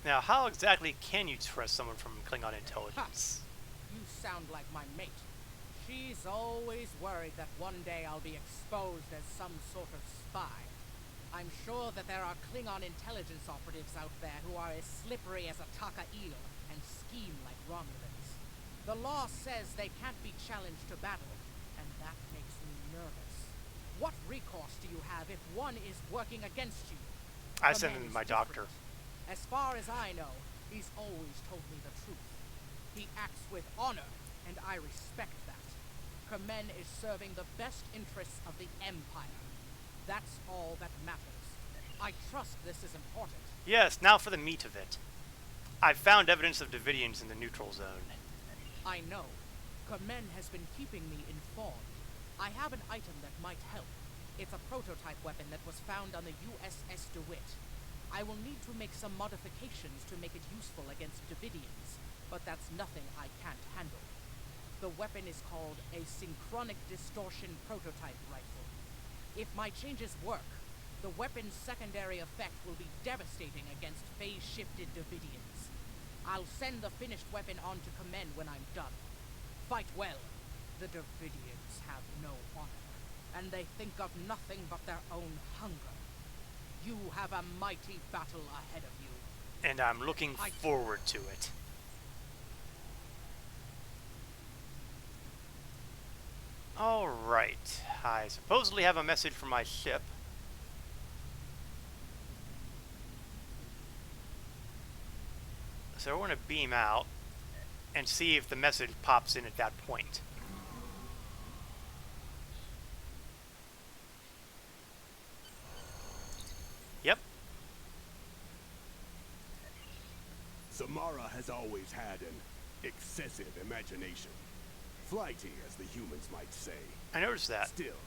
Speaker 1: Now, how exactly can you trust someone from Klingon intelligence?
Speaker 10: Ha. You sound like my mate. She's always worried that one day I'll be exposed as some sort of spy. I'm sure that there are Klingon intelligence operatives out there who are as slippery as a taka eel and scheme like Romulans. The law says they can't be challenged to battle, and that makes me nervous. What recourse do you have if one is working against you?
Speaker 1: I sent in my doctor.
Speaker 10: As far as I know, he's always told me the truth. He acts with honor, and I respect that. Kamen is serving the best interests of the Empire. That's all that matters. I trust this is important.
Speaker 1: Yes, now for the meat of it. I found evidence of Davidians in the neutral zone.
Speaker 10: I know. Kamen has been keeping me informed. I have an item that might help. It's a prototype weapon that was found on the USS DeWitt. I will need to make some modifications to make it useful against Davidians, but that's nothing I can't handle. The weapon is called a synchronic distortion prototype rifle. If my changes work, the weapon's secondary effect will be devastating against phase-shifted Davidians. I'll send the finished weapon on to Kamen when I'm done. Fight well. The Davidians have no honor, and they think of nothing but their own hunger. You have a mighty battle ahead of you.
Speaker 1: And I'm looking forward to it. Alright. I supposedly have a message from my ship. So we're going to beam out and see if the message pops in at that point. Yep.
Speaker 4: Samara has always had an excessive imagination. Flighty, as the humans might say.
Speaker 1: I noticed that.
Speaker 4: Still,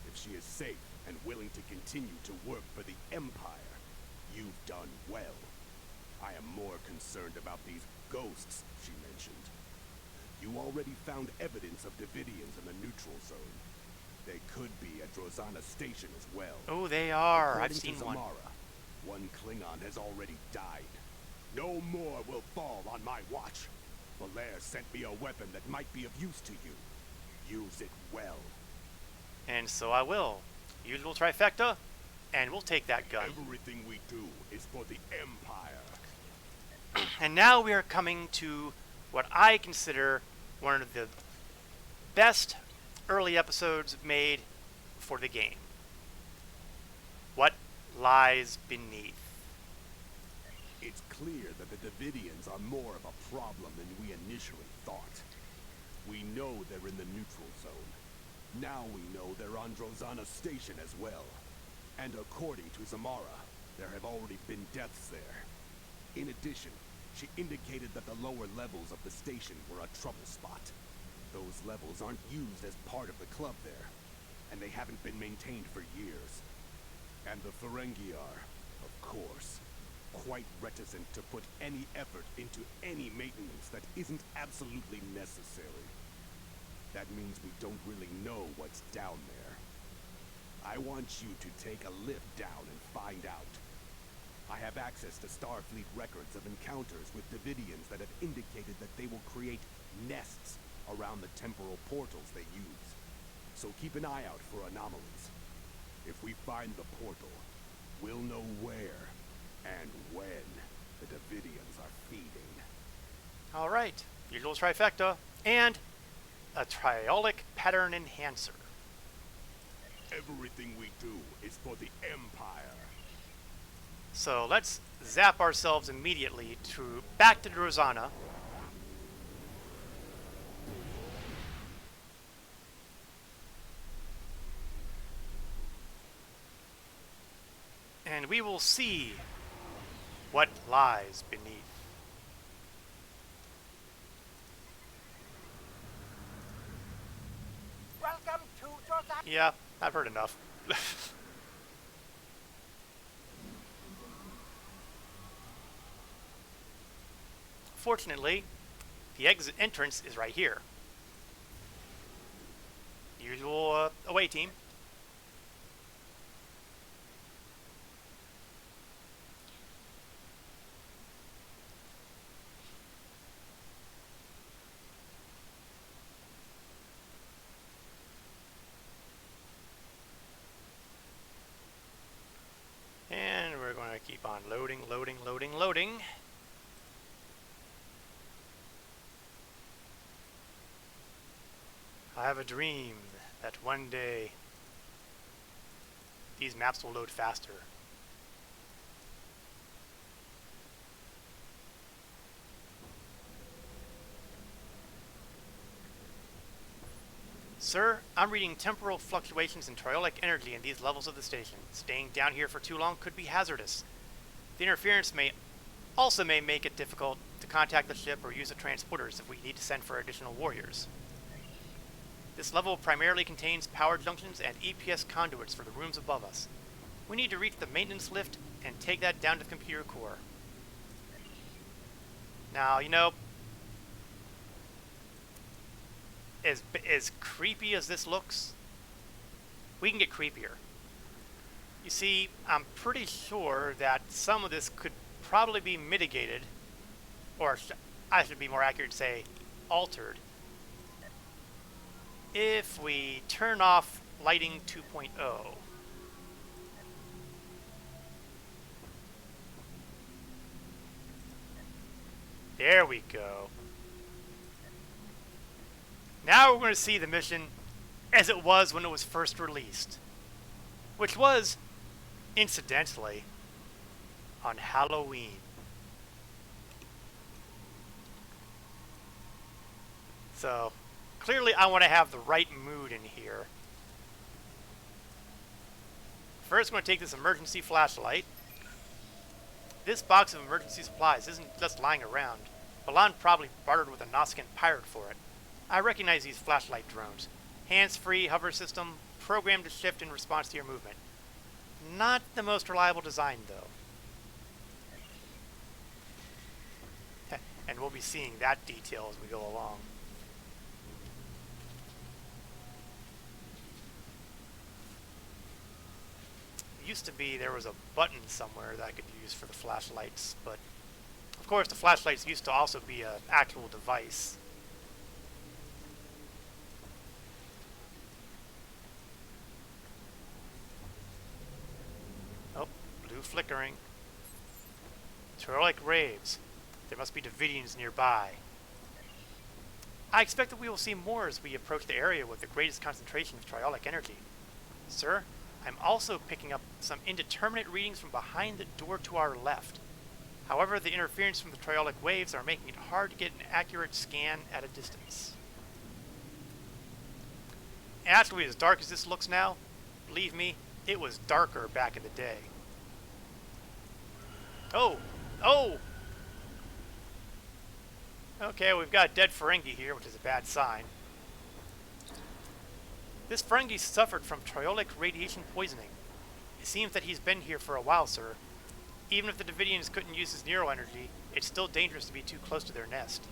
Speaker 4: if she is safe and willing to continue to work for the Empire, you've done well. I am more concerned about these ghosts she mentioned. You already found evidence of Davidians in the neutral zone. They could be at Drozana Station as well.
Speaker 1: Oh, they are. I've
Speaker 4: According
Speaker 1: seen
Speaker 4: to
Speaker 1: one.
Speaker 4: Samara, one Klingon has already died. No more will fall on my watch. Valaire sent me a weapon that might be of use to you. Use it well.
Speaker 1: And so I will. Usual trifecta, and we'll take that gun.
Speaker 4: Everything we do is for the Empire.
Speaker 1: And now we are coming to what I consider one of the best early episodes made for the game. What lies beneath?
Speaker 4: It's clear that the Davidians are more of a problem than we initially thought. We know they're in the neutral zone. Now we know they're on Drozana Station as well. And according to Samara, there have already been deaths there. In addition, she indicated that the lower levels of the station were a trouble spot. Those levels aren't used as part of the club there, and they haven't been maintained for years. And the Ferengi are, of course, quite reticent to put any effort into any maintenance that isn't absolutely necessary. That means we don't really know what's down there. I want you to take a lift down and find out. I have access to Starfleet records of encounters with Davidians that have indicated that they will create nests around the temporal portals they use. So keep an eye out for anomalies. If we find the portal, we'll know where and when the Davidians are feeding.
Speaker 1: Alright, usual trifecta, and a triolic pattern enhancer.
Speaker 4: Everything we do is for the Empire.
Speaker 1: So let's zap ourselves immediately to back to Drozana. And we will see what lies beneath.
Speaker 6: Welcome to Drozana.
Speaker 1: Yeah, I've heard enough. Fortunately, the exit entrance is right here. Usual away team. And we're going to keep on loading, loading, loading, loading. I have a dream that one day these maps will load faster. Sir, I'm reading temporal fluctuations in triolic energy in these levels of the station. Staying down here for too long could be hazardous. The interference may make it difficult to contact the ship or use the transporters if we need to send for additional warriors. This level primarily contains power junctions and EPS conduits for the rooms above us. We need to reach the maintenance lift and take that down to the computer core. Now, you know, as creepy as this looks, we can get creepier. You see, I'm pretty sure that some of this could probably be mitigated, or I should be more accurate to say altered, if we turn off lighting 2.0. There we go. Now we're going to see the mission as it was when it was first released, which was, incidentally, on Halloween. So, clearly I want to have the right mood in here. First, I'm going to take this emergency flashlight. This box of emergency supplies isn't just lying around. Balan probably bartered with a Noskin pirate for it. I recognize these flashlight drones. Hands-free hover system, programmed to shift in response to your movement. Not the most reliable design, though. And we'll be seeing that detail as we go along. It used to be there was a button somewhere that I could use for the flashlights, but of course the flashlights used to also be an actual device. Oh, blue flickering. Terroric raves. There must be Davidians nearby. I expect that we will see more as we approach the area with the greatest concentration of triolic energy. Sir, I'm also picking up some indeterminate readings from behind the door to our left. However, the interference from the triolic waves are making it hard to get an accurate scan at a distance. Actually, as dark as this looks now, believe me, it was darker back in the day. Oh! Oh! Okay, we've got a dead Ferengi here, which is a bad sign. This Ferengi suffered from triolic radiation poisoning. It seems that he's been here for a while, sir. Even if the Davidians couldn't use his neural energy, it's still dangerous to be too close to their nest.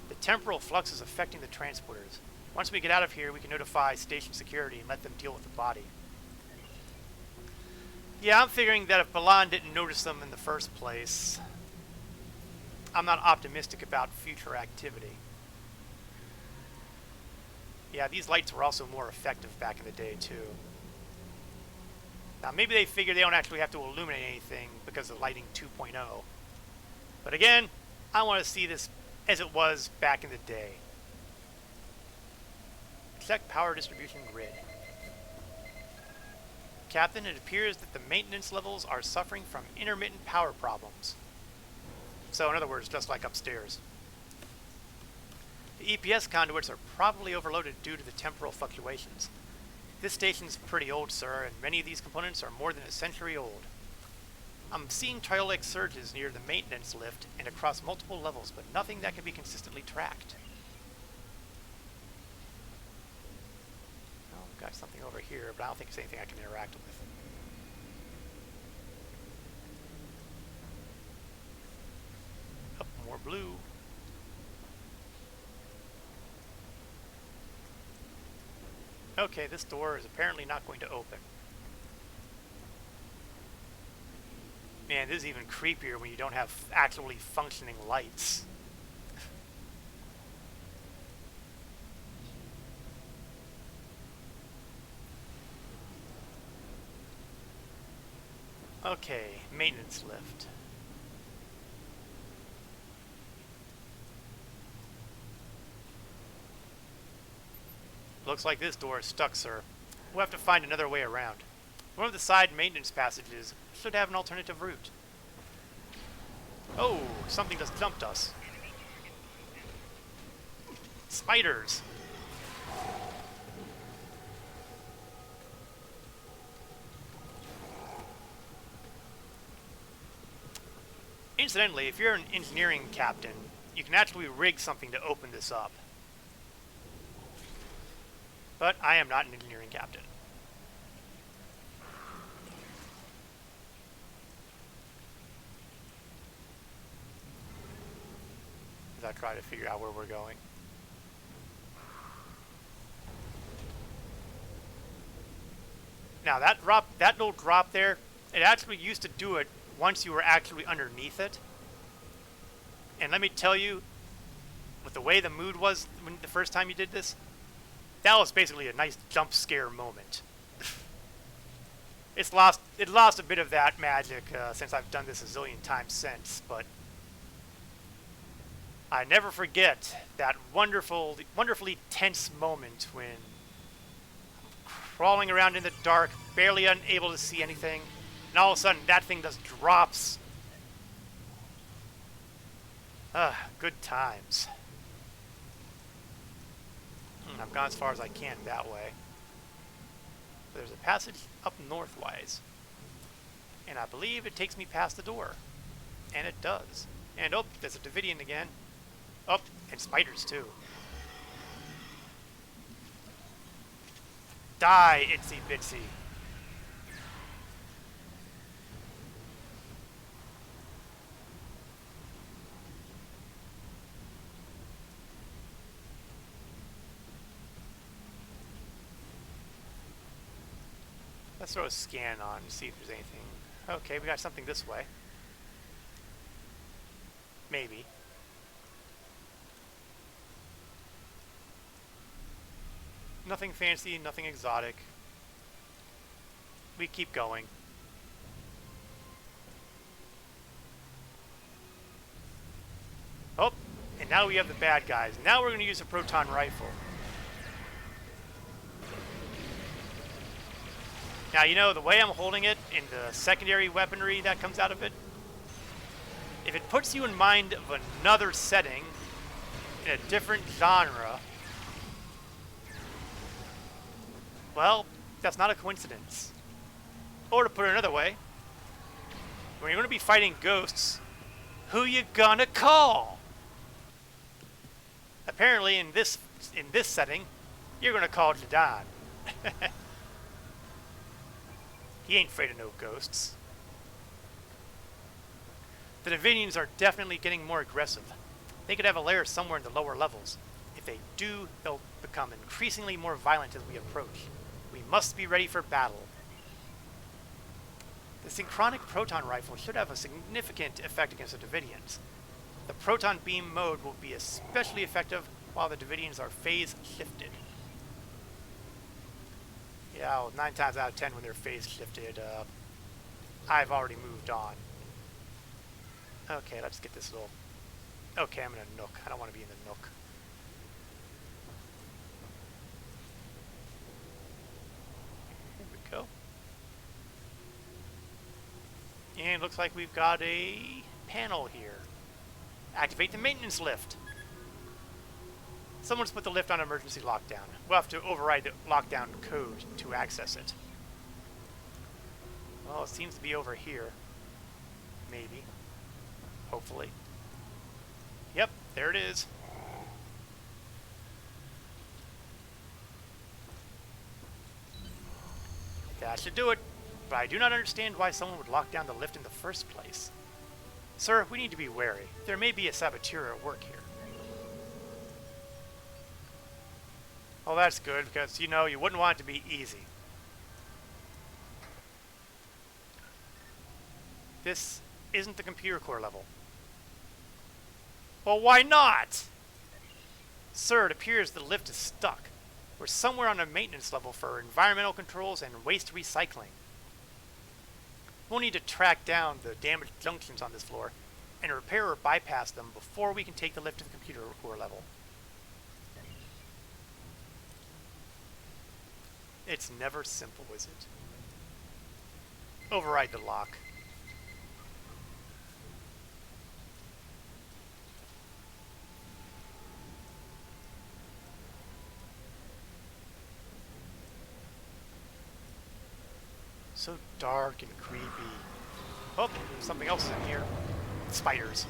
Speaker 1: The temporal flux is affecting the transporters. Once we get out of here, we can notify station security and let them deal with the body. Yeah, I'm figuring that if Balan didn't notice them in the first place, I'm not optimistic about future activity. Yeah, these lights were also more effective back in the day, too. Now, maybe they figure they don't actually have to illuminate anything because of lighting 2.0. But again, I want to see this as it was back in the day. Check power distribution grid. Captain, it appears that the maintenance levels are suffering from intermittent power problems. So, in other words, just like upstairs. The EPS conduits are probably overloaded due to the temporal fluctuations. This station's pretty old, sir, and many of these components are more than a century old. I'm seeing triolic surges near the maintenance lift and across multiple levels, but nothing that can be consistently tracked. Oh, we've got something over here, but I don't think it's anything I can interact with. Oh, more blue. Okay, this door is apparently not going to open. Man, this is even creepier when you don't have actually functioning lights. Okay, maintenance lift. Looks like this door is stuck, sir. We'll have to find another way around. One of the side maintenance passages should have an alternative route. Oh, something just jumped us. Spiders. Incidentally, if you're an engineering captain, you can actually rig something to open this up. But I am not an engineering captain. As I try to figure out where we're going. Now that little drop there, it actually used to do it once you were actually underneath it. And let me tell you, with the way the mood was when the first time you did this, that was basically a nice jump scare moment. It lost a bit of that magic since I've done this a zillion times since, but I never forget that wonderfully tense moment when crawling around in the dark, barely unable to see anything, and all of a sudden that thing just drops. Good times. I've gone as far as I can that way. But there's a passage up northwise, and I believe it takes me past the door. And it does. And oh, there's a Davidian again. Oh, and spiders too. Die, itsy bitsy. Let's throw a scan on and see if there's anything. Okay, we got something this way. Maybe. Nothing fancy, nothing exotic. We keep going. Oh, and now we have the bad guys. Now we're going to use a proton rifle. Now, you know, the way I'm holding it and the secondary weaponry that comes out of it, if it puts you in mind of another setting, in a different genre, well, that's not a coincidence. Or to put it another way, when you're going to be fighting ghosts, who you gonna call? Apparently, in this setting, you're going to call Jadon. He ain't afraid of no ghosts. The Davidians are definitely getting more aggressive. They could have a lair somewhere in the lower levels. If they do, they'll become increasingly more violent as we approach. We must be ready for battle. The synchronic proton rifle should have a significant effect against the Davidians. The proton beam mode will be especially effective while the Davidians are phase shifted. Yeah, well, 9 times out of 10 when they're phase shifted, I've already moved on. Okay, let's get this little... Okay, I'm in a nook. I don't want to be in the nook. Here we go. And looks like we've got a panel here. Activate the maintenance lift. Someone's put the lift on emergency lockdown. We'll have to override the lockdown code to access it. Well, it seems to be over here. Maybe. Hopefully. Yep, there it is. That should do it. But I do not understand why someone would lock down the lift in the first place. Sir, we need to be wary. There may be a saboteur at work here. Well, that's good, because, you know, you wouldn't want it to be easy. This isn't the computer core level. Well, why not? Sir, it appears the lift is stuck. We're somewhere on a maintenance level for environmental controls and waste recycling. We'll need to track down the damaged junctions on this floor and repair or bypass them before we can take the lift to the computer core level. It's never simple, is it? Override the lock. So dark and creepy. Oh, something else is in here. Spiders.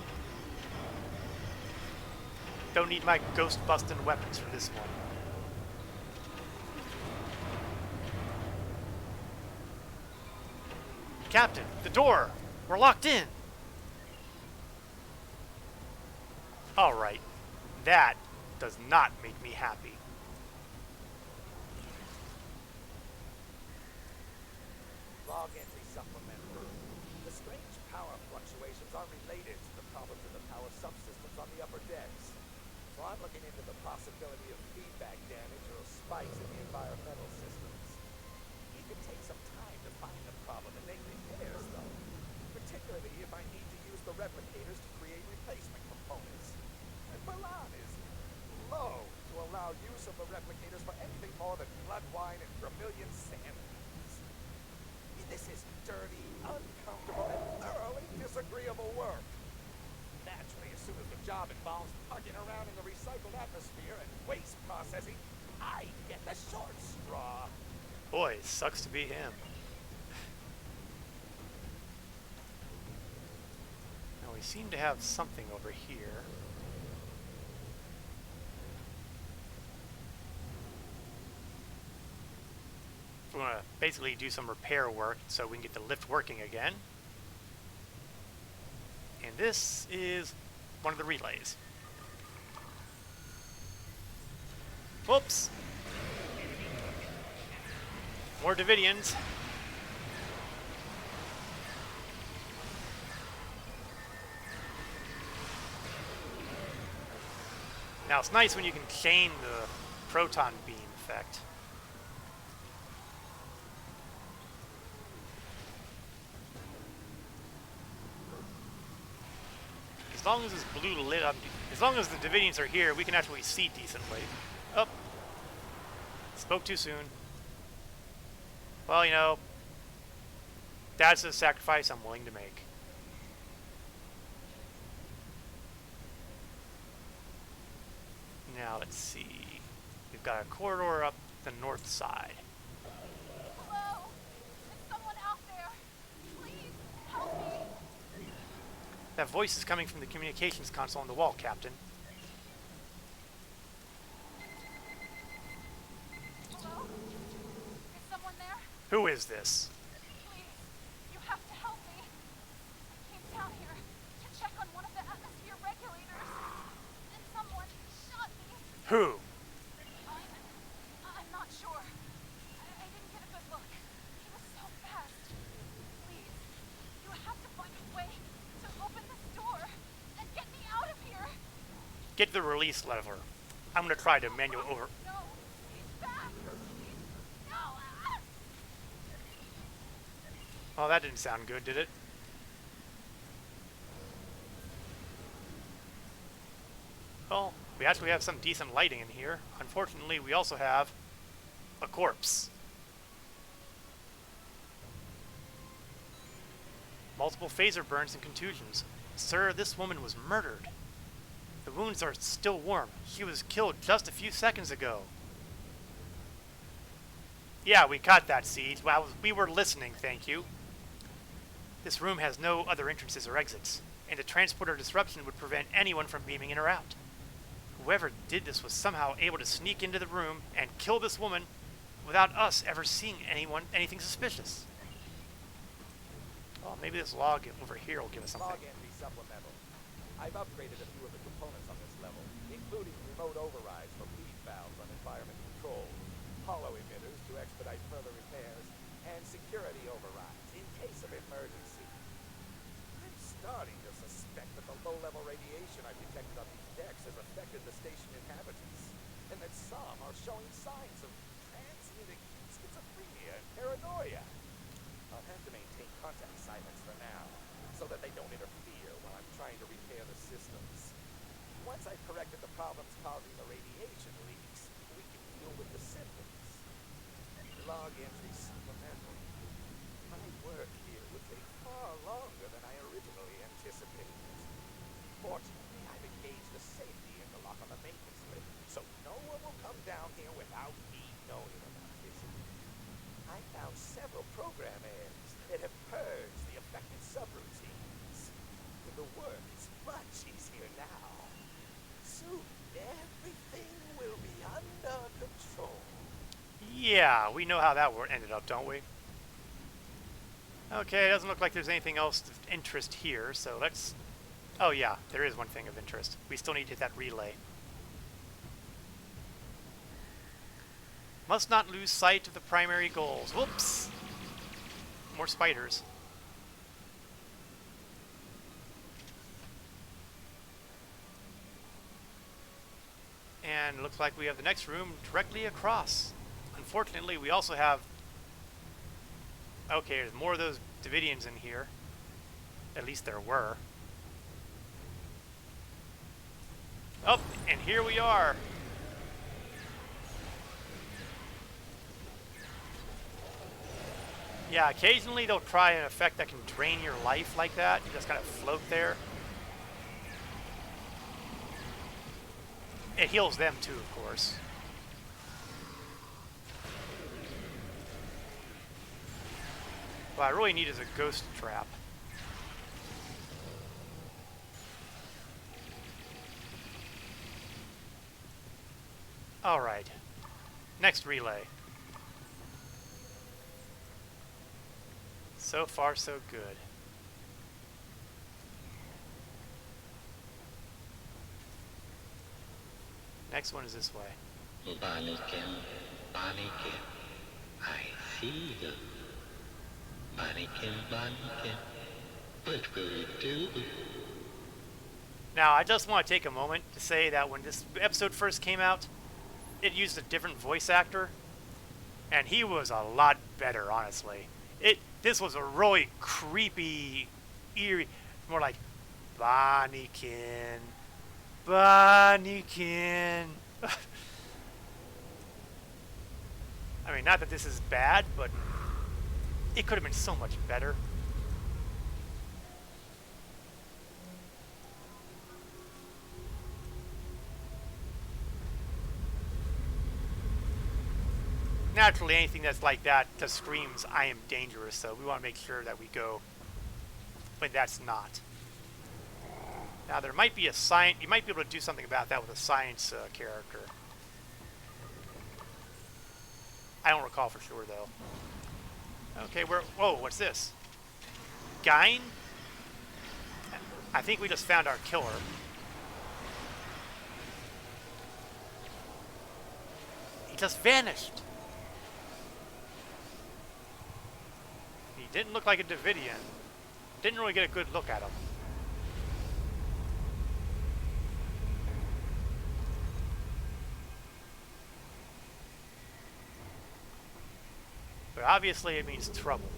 Speaker 1: Don't need my ghost-busting weapons for this one. Captain, the door! We're locked in! Alright. That does not make me happy.
Speaker 11: Log entry supplement. The strange power fluctuations are related to the problems in the power subsystems on the upper decks. So I'm looking into the possibility of feedback damage or spikes in the environmental systems. It could take some time to find the problem and make repairs, though. Particularly if I need to use the replicators to create replacement components. And Balan is low to allow use of the replicators for anything more than blood wine and vermilion job involves pucking around in the recycled atmosphere and waste processing, I get the short straw.
Speaker 1: Boy, it sucks to be him. Now we seem to have something over here. We want to basically do some repair work so we can get the lift working again. And this is one of the relays. Whoops! More Davidians. Now it's nice when you can chain the proton beam effect. As long as it's blue lit up, as long as the Davidians are here, we can actually see decently. Oh, spoke too soon. Well, you know, that's a sacrifice I'm willing to make. Now let's see. We've got a corridor up the north side.
Speaker 2: Hello? Is someone out there? Please, help me.
Speaker 1: That voice is coming from the communications console on the wall, Captain.
Speaker 2: Hello? Is someone there?
Speaker 1: Who is this?
Speaker 2: Please, you have to help me. I came down here to check on one of the atmosphere regulators, and someone shot me.
Speaker 1: Who?
Speaker 2: I'm not sure. I didn't get a good look. He was so fast. Please, you have to find a way to open this door and get me out of here.
Speaker 1: Get the release lever. I'm gonna try to manual over.
Speaker 2: No, he's back. No.
Speaker 1: Oh, that didn't sound good, did it? Well, we actually have some decent lighting in here. Unfortunately, we also have a corpse. Multiple phaser burns and contusions. Sir, this woman was murdered. The wounds are still warm. She was killed just a few seconds ago. Yeah, we caught that, Siege. Well, we were listening, thank you. This room has no other entrances or exits, and the transporter disruption would prevent anyone from beaming in or out. Whoever did this was somehow able to sneak into the room and kill this woman without us ever seeing anything suspicious. Well, maybe this log over here will give us something.
Speaker 11: Log entry supplemental. I've upgraded a few of the components on this level, including remote overrides for bleed valves on environment control, hollow emitters to expedite further repairs, and security overrides in case of emergency. I'm starting to suspect that the low-level radiation I've detected on these decks has affected the station inhabitants, and that some are showing signs of transient acute schizophrenia and paranoia. I'll have to maintain contact silence for now, so that they don't interfere while I'm trying to repair the systems. Once I've corrected the problems causing the radiation leaks, we can deal with the symptoms. Log entry supplemental. My work here would take far longer than I originally anticipated. Fortunately, I've engaged the safety interlock on the maintenance lift, so no one will come down here without me knowing about this. I found several program errors that have purged the affected subroutines. The work is much easier now. Soon, everything will be under control.
Speaker 1: Yeah, we know how that ended up, don't we? Okay, it doesn't look like there's anything else of interest here, so let's... Oh yeah, there is one thing of interest. We still need to hit that relay. Must not lose sight of the primary goals. Whoops! More spiders. And it looks like we have the next room directly across. Unfortunately, we also have... Okay, there's more of those Davidians in here. At least there were. Oh, and here we are. Yeah, occasionally they'll try an effect that can drain your life like that. You just kind of float there. It heals them too, of course. What I really need is a ghost trap. Alright. Next relay. So far, so good. Next one is this way.
Speaker 12: Mannequin, mannequin, I see you. Mannequin, mannequin, what will you do?
Speaker 1: Now, I just want to take a moment to say that when this episode first came out, it used a different voice actor, and he was a lot better, honestly. This was a really creepy, eerie, more like, Bonniekin, Bonniekin. I mean, not that this is bad, but it could have been so much better. Naturally, anything that's like that just screams, I am dangerous, so we want to make sure that we go when that's not. Now, there might be a science, you might be able to do something about that with a science character. I don't recall for sure, though. Okay, whoa, what's this? Gain? I think we just found our killer. He just vanished. He didn't look like a Davidian. Didn't really get a good look at him. But obviously it means trouble.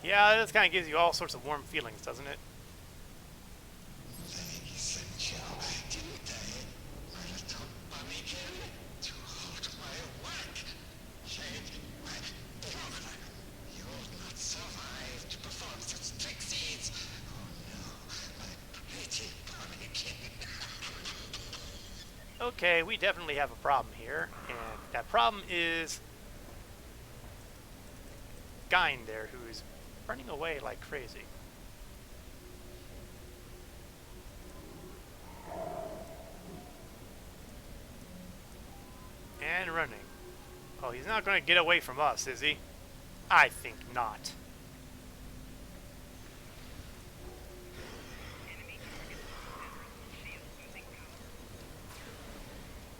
Speaker 1: Yeah, this kind of gives you all sorts of warm feelings, doesn't it?
Speaker 12: Ladies and gentlemen, today, my little mannequin, to hold my work. Shade, my brother, you will not survive to perform such trick deeds. Oh no, my pretty mannequin.
Speaker 1: Okay, we definitely have a problem here, and that problem is Gain there, who's running away like crazy. And running. Oh, he's not going to get away from us, is he? I think not.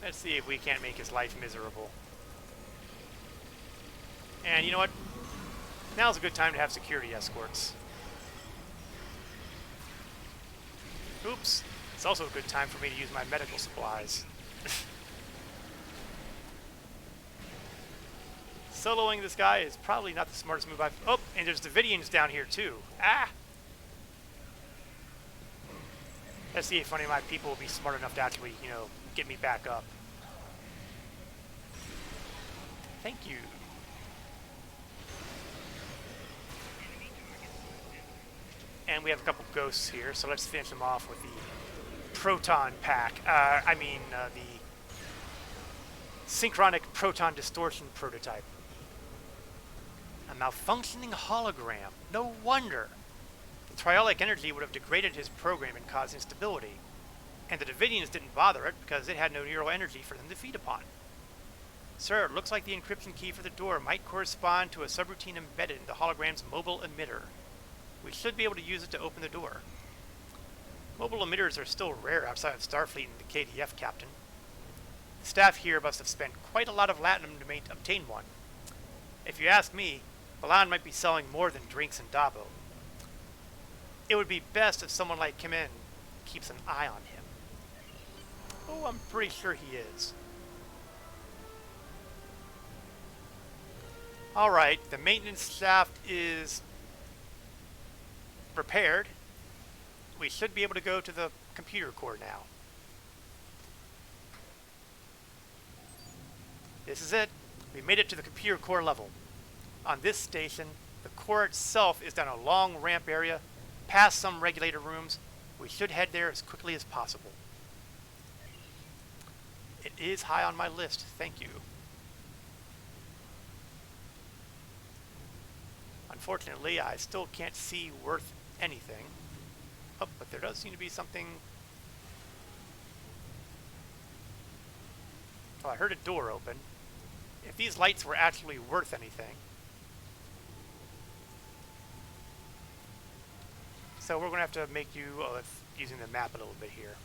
Speaker 1: Let's see if we can't make his life miserable. And you know what? Now's a good time to have security escorts. Oops. It's also a good time for me to use my medical supplies. Soloing this guy is probably not the smartest move I've... Oh, and there's Davidians down here too. Ah! Let's see if any of my people will be smart enough to actually, you know, get me back up. Thank you. And we have a couple ghosts here, so let's finish them off with the proton pack. The synchronic proton distortion prototype. A malfunctioning hologram. No wonder. The triolic energy would have degraded his program and caused instability. And the Davidians didn't bother it because it had no neural energy for them to feed upon. Sir, it looks like the encryption key for the door might correspond to a subroutine embedded in the hologram's mobile emitter. We should be able to use it to open the door. Mobile emitters are still rare outside of Starfleet and the KDF, Captain. The staff here must have spent quite a lot of latinum to obtain one. If you ask me, Milan might be selling more than drinks and Dabo. It would be best if someone like Kim keeps an eye on him. Oh, I'm pretty sure he is. Alright, the maintenance shaft is repaired. We should be able to go to the computer core now. This is it. We made it to the computer core level. On this station, the core itself is down a long ramp area, past some regulator rooms. We should head there as quickly as possible. It is high on my list, thank you. Unfortunately, I still can't see worth anything. Oh, but there does seem to be something. Oh, I heard a door open. If these lights were actually worth anything. So we're going to have to make you, using the map a little bit here.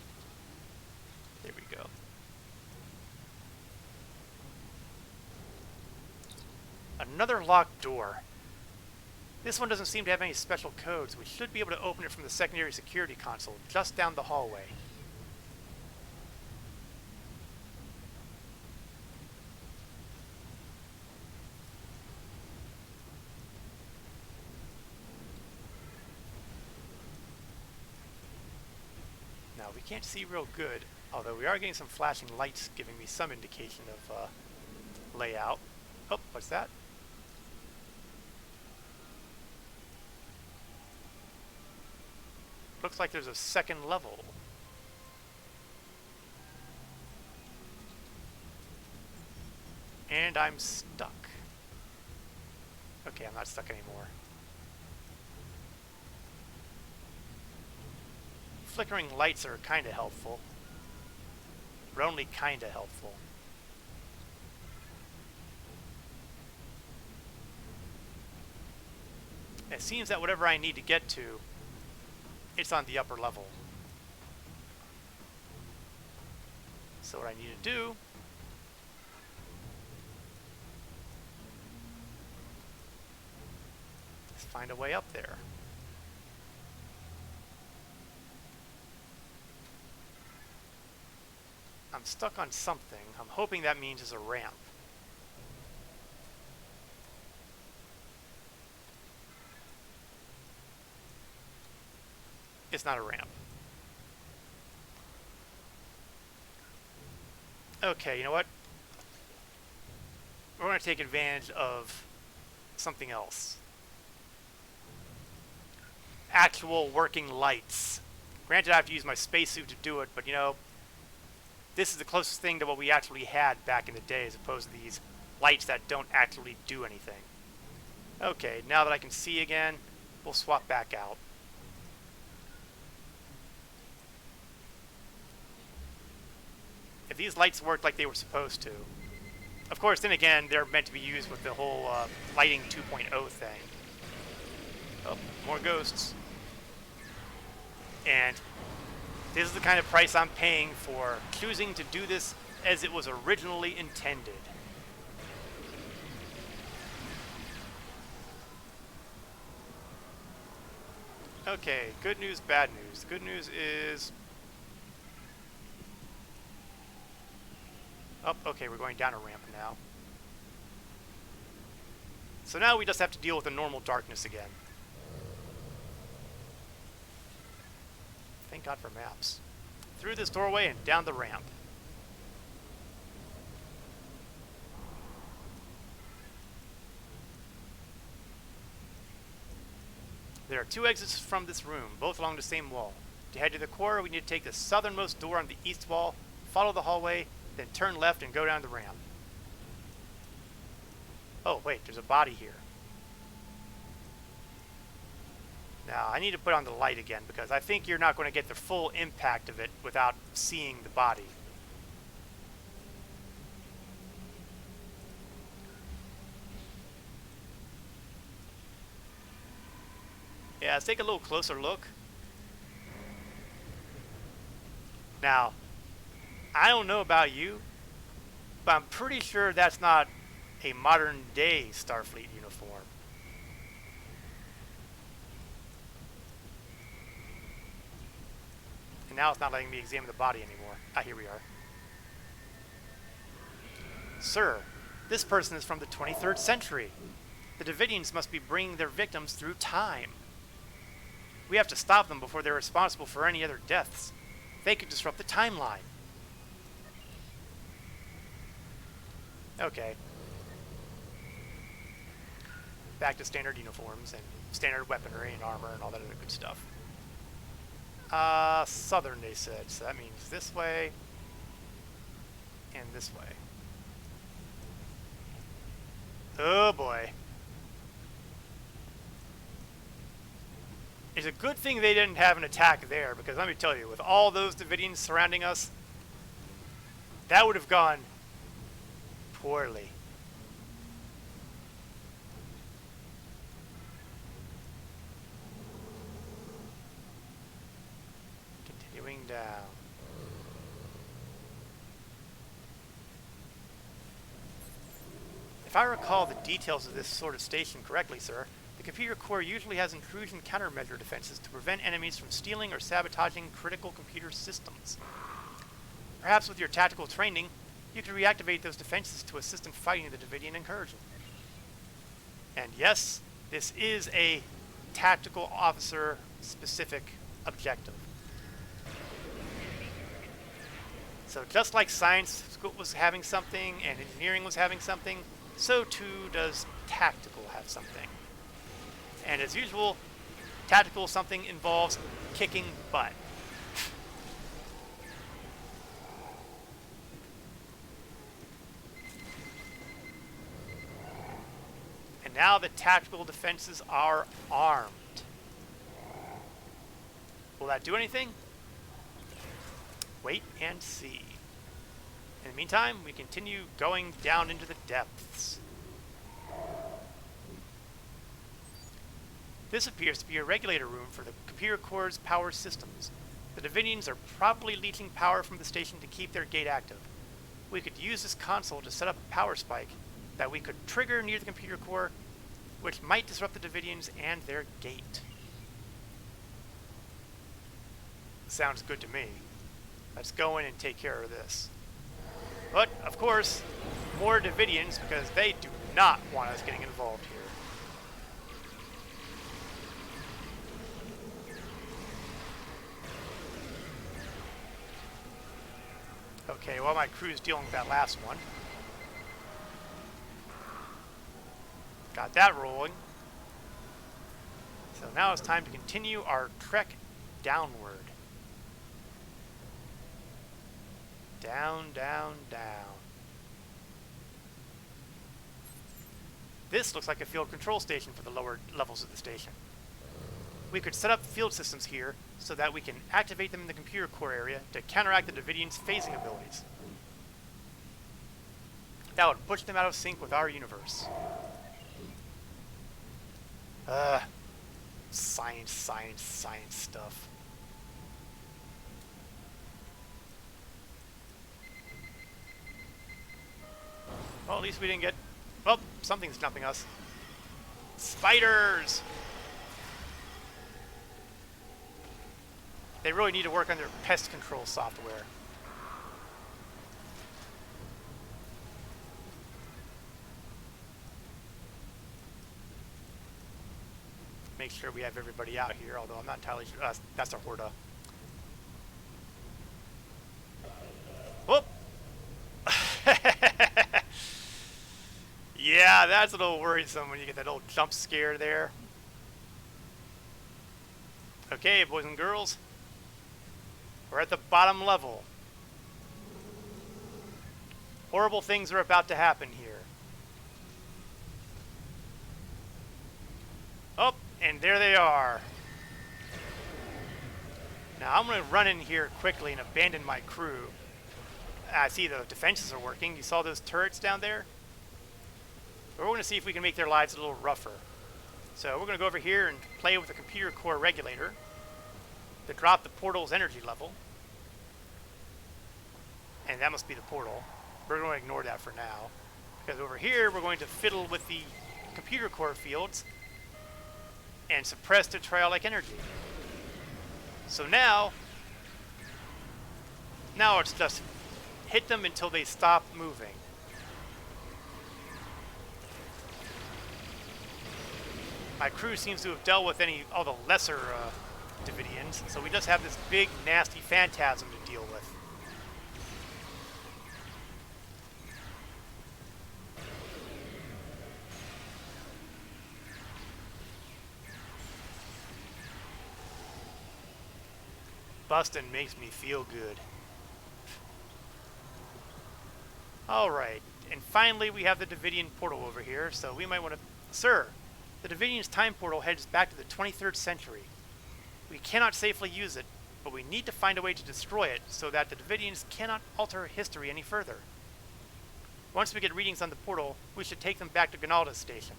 Speaker 1: There we go. Another locked door. This one doesn't seem to have any special codes. We should be able to open it from the secondary security console, just down the hallway. Now, we can't see real good, although we are getting some flashing lights giving me some indication of layout. Oh, what's that? Looks like there's a second level. And I'm stuck. Okay, I'm not stuck anymore. Flickering lights are kind of helpful. But only kind of helpful. It seems that whatever I need to get to, it's on the upper level. So what I need to do is find a way up there. I'm stuck on something. I'm hoping that means there's a ramp. It's not a ramp. Okay, you know what? We're going to take advantage of something else. Actual working lights. Granted, I have to use my spacesuit to do it, but you know, this is the closest thing to what we actually had back in the day, as opposed to these lights that don't actually do anything. Okay, now that I can see again, we'll swap back out. If these lights worked like they were supposed to. Of course, then again, they're meant to be used with the whole lighting 2.0 thing. Oh, more ghosts. And this is the kind of price I'm paying for choosing to do this as it was originally intended. Okay, good news, bad news. The good news is... Oh, okay, we're going down a ramp now. So now we just have to deal with the normal darkness again. Thank God for maps. Through this doorway and down the ramp. There are two exits from this room, both along the same wall. To head to the core, we need to take the southernmost door on the east wall, follow the hallway, then turn left and go down the ramp. Oh, wait, there's a body here. Now, I need to put on the light again, because I think you're not going to get the full impact of it without seeing the body. Yeah, let's take a little closer look. Now, I don't know about you, but I'm pretty sure that's not a modern day Starfleet uniform. now it's not letting me examine the body anymore. Ah, here we are. Sir, this person is from the 23rd century. The Davidians must be bringing their victims through time. We have to stop them before they're responsible for any other deaths. They could disrupt the timeline. Okay. Back to standard uniforms and standard weaponry and armor and all that other good stuff. Southern, they said, so that means this way and this way. Oh boy. It's a good thing they didn't have an attack there, because let me tell you, with all those Davidians surrounding us, that would have gone poorly. Continuing down. If I recall the details of this sort of station correctly, sir, the computer core usually has intrusion countermeasure defenses to prevent enemies from stealing or sabotaging critical computer systems. Perhaps with your tactical training, you could reactivate those defenses to assist in fighting the Davidian incursion. And yes, this is a tactical officer specific objective. So just like science was having something and engineering was having something, so too does tactical have something. And as usual, tactical something involves kicking butt. And now the tactical defenses are armed. Will that do anything? Wait and see. In the meantime, we continue going down into the depths. This appears to be a regulator room for the computer core's power systems. The Davidians are probably leeching power from the station to keep their gate active. We could use this console to set up a power spike that we could trigger near the computer core, which might disrupt the Davidians and their gate. Sounds good to me. Let's go in and take care of this. But, of course, more Davidians, because they do not want us getting involved here. Okay, well, my crew's dealing with that last one. Got that rolling. So now it's time to continue our trek downward. Down, down, down. This looks like a field control station for the lower levels of the station. We could set up field systems here so that we can activate them in the computer core area to counteract the Davidians' phasing abilities. That would push them out of sync with our universe. Science, science, science stuff. Well, at least we didn't get... Well, something's jumping us. Spiders! They really need to work on their pest control software. Make sure we have everybody out here, although I'm not entirely sure. That's a Horda. Whoop! Yeah, that's a little worrisome when you get that old jump scare there. Okay, boys and girls. We're at the bottom level. Horrible things are about to happen here. Oh, and there they are. Now I'm going to run in here quickly and abandon my crew. I see the defenses are working. You saw those turrets down there? We're going to see if we can make their lives a little rougher. So we're going to go over here and play with the computer core regulator to drop the portal's energy level. And that must be the portal. We're going to ignore that for now. Because over here, we're going to fiddle with the computer core fields and suppress the triolic energy. So now, Now it's just hit them until they stop moving. My crew seems to have dealt with all the lesser Davidians, so we just have this big, nasty phantasm to deal with. Bustin' makes me feel good. Alright, and finally we have the Davidian Portal over here, so we might want to... Sir, the Davidian's time portal heads back to the 23rd century. We cannot safely use it, but we need to find a way to destroy it so that the Davidians cannot alter history any further. Once we get readings on the portal, we should take them back to Gonalda's station.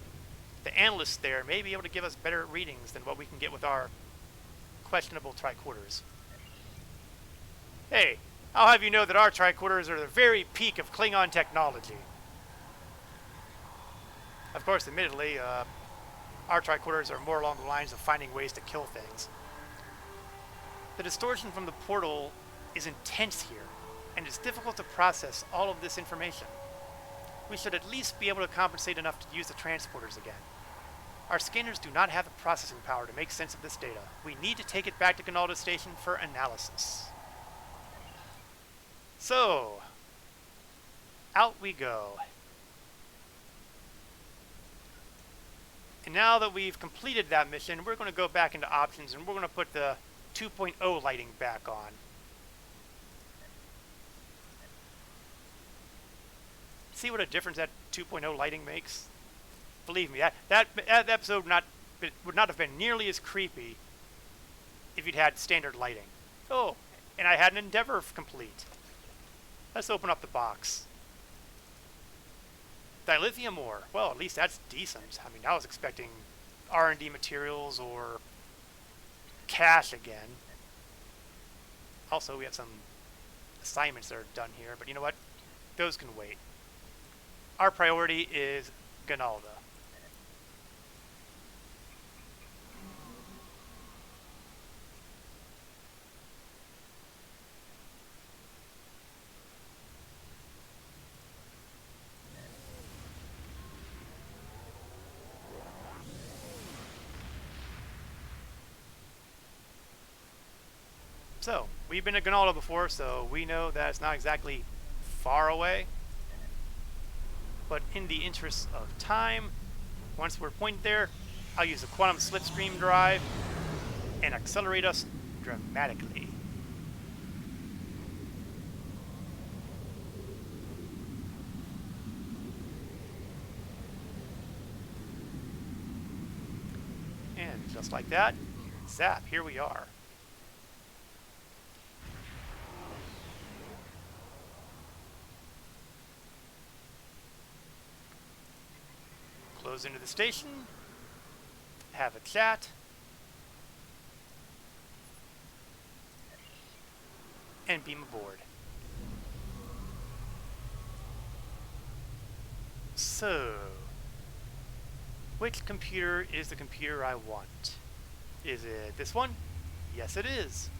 Speaker 1: The analysts there may be able to give us better readings than what we can get with our questionable tricorders. Hey, I'll have you know that our tricorders are the very peak of Klingon technology. Of course, admittedly, our tricorders are more along the lines of finding ways to kill things. The distortion from the portal is intense here, and it's difficult to process all of this information. We should at least be able to compensate enough to use the transporters again. Our scanners do not have the processing power to make sense of this data. We need to take it back to Gonalda's station for analysis. So, out we go. And now that we've completed that mission, we're going to go back into options and we're going to put the 2.0 lighting back on. See what a difference that 2.0 lighting makes? Believe me, that episode would not have been nearly as creepy if you'd had standard lighting. Oh, and I had an endeavor complete. Let's open up the box. Dilithium ore. Well, at least that's decent. I mean, I was expecting R&D materials or cash again. Also, we have some assignments that are done here, but you know what? Those can wait. Our priority is Gonalda. So, we've been to Gonalda before, so we know that it's not exactly far away. But in the interest of time, once we're pointed there, I'll use the quantum slipstream drive and accelerate us dramatically. And just like that, zap, here we are. Close into the station, have a chat, and beam aboard. So, which computer is the computer I want? Is it this one? Yes, it is.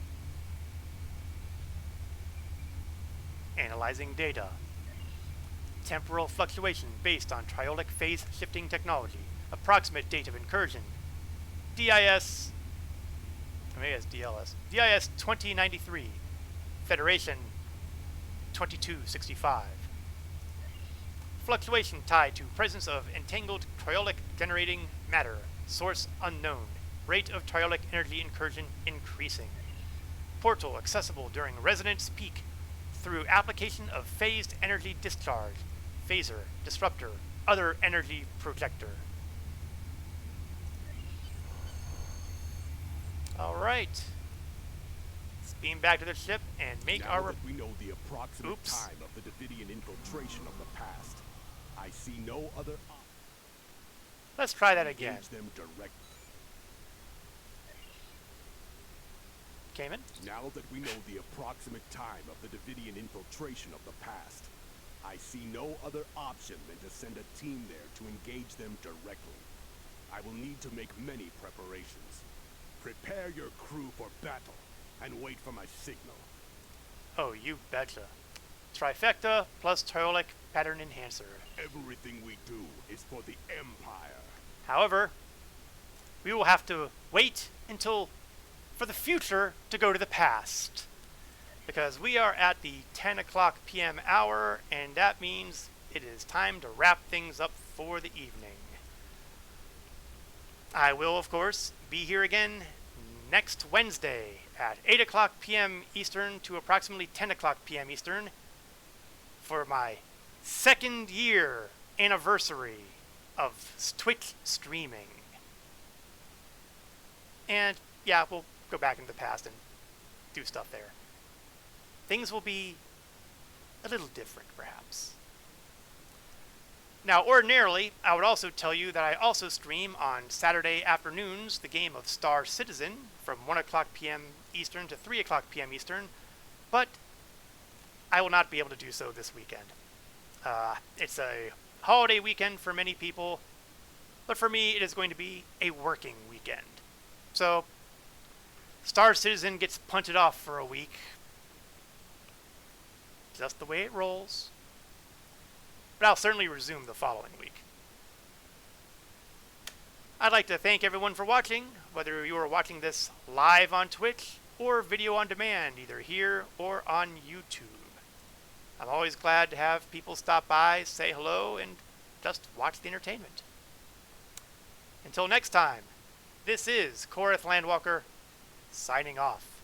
Speaker 1: Analyzing data. Temporal fluctuation based on triolic phase shifting technology. Approximate date of incursion. DIS, maybe it's DLS. DIS 2093. Federation 2265. Fluctuation tied to presence of entangled triolic generating matter. Source unknown. Rate of triolic energy incursion increasing. Portal accessible during resonance peak through application of phased energy discharge. Phaser, disruptor, other energy projector. Alright. Let's beam back to the ship and make
Speaker 4: now
Speaker 1: our...
Speaker 4: that we know the approximate time of the Davidian infiltration of the past, I see no other option.
Speaker 1: Let's try that again.
Speaker 4: Engage them direct.
Speaker 1: Cayman?
Speaker 4: Now that we know the approximate time of the Davidian infiltration of the past, I see no other option than to send a team there to engage them directly. I will need to make many preparations. Prepare your crew for battle, and wait for my signal.
Speaker 1: Oh, you betcha. Trifecta plus Tyolic Pattern Enhancer.
Speaker 4: Everything we do is for the Empire.
Speaker 1: However, we will have to wait until for the future to go to the past. Because we are at the 10 o'clock p.m. hour, and that means it is time to wrap things up for the evening. I will, of course, be here again next Wednesday at 8 o'clock p.m. Eastern to approximately 10 o'clock p.m. Eastern for my second year anniversary of Twitch streaming. And yeah, we'll go back into the past and do stuff there. Things will be a little different, perhaps. Now, ordinarily, I would also tell you that I also stream on Saturday afternoons the game of Star Citizen from 1 o'clock p.m. Eastern to 3 o'clock p.m. Eastern, but I will not be able to do so this weekend. It's a holiday weekend for many people, but for me, it is going to be a working weekend. So, Star Citizen gets punted off for a week. Just the way it rolls. But I'll certainly resume the following week. I'd like to thank everyone for watching, whether you are watching this live on Twitch or video on demand, either here or on YouTube. I'm always glad to have people stop by, say hello, and just watch the entertainment. Until next time, this is Korath Landwalker, signing off.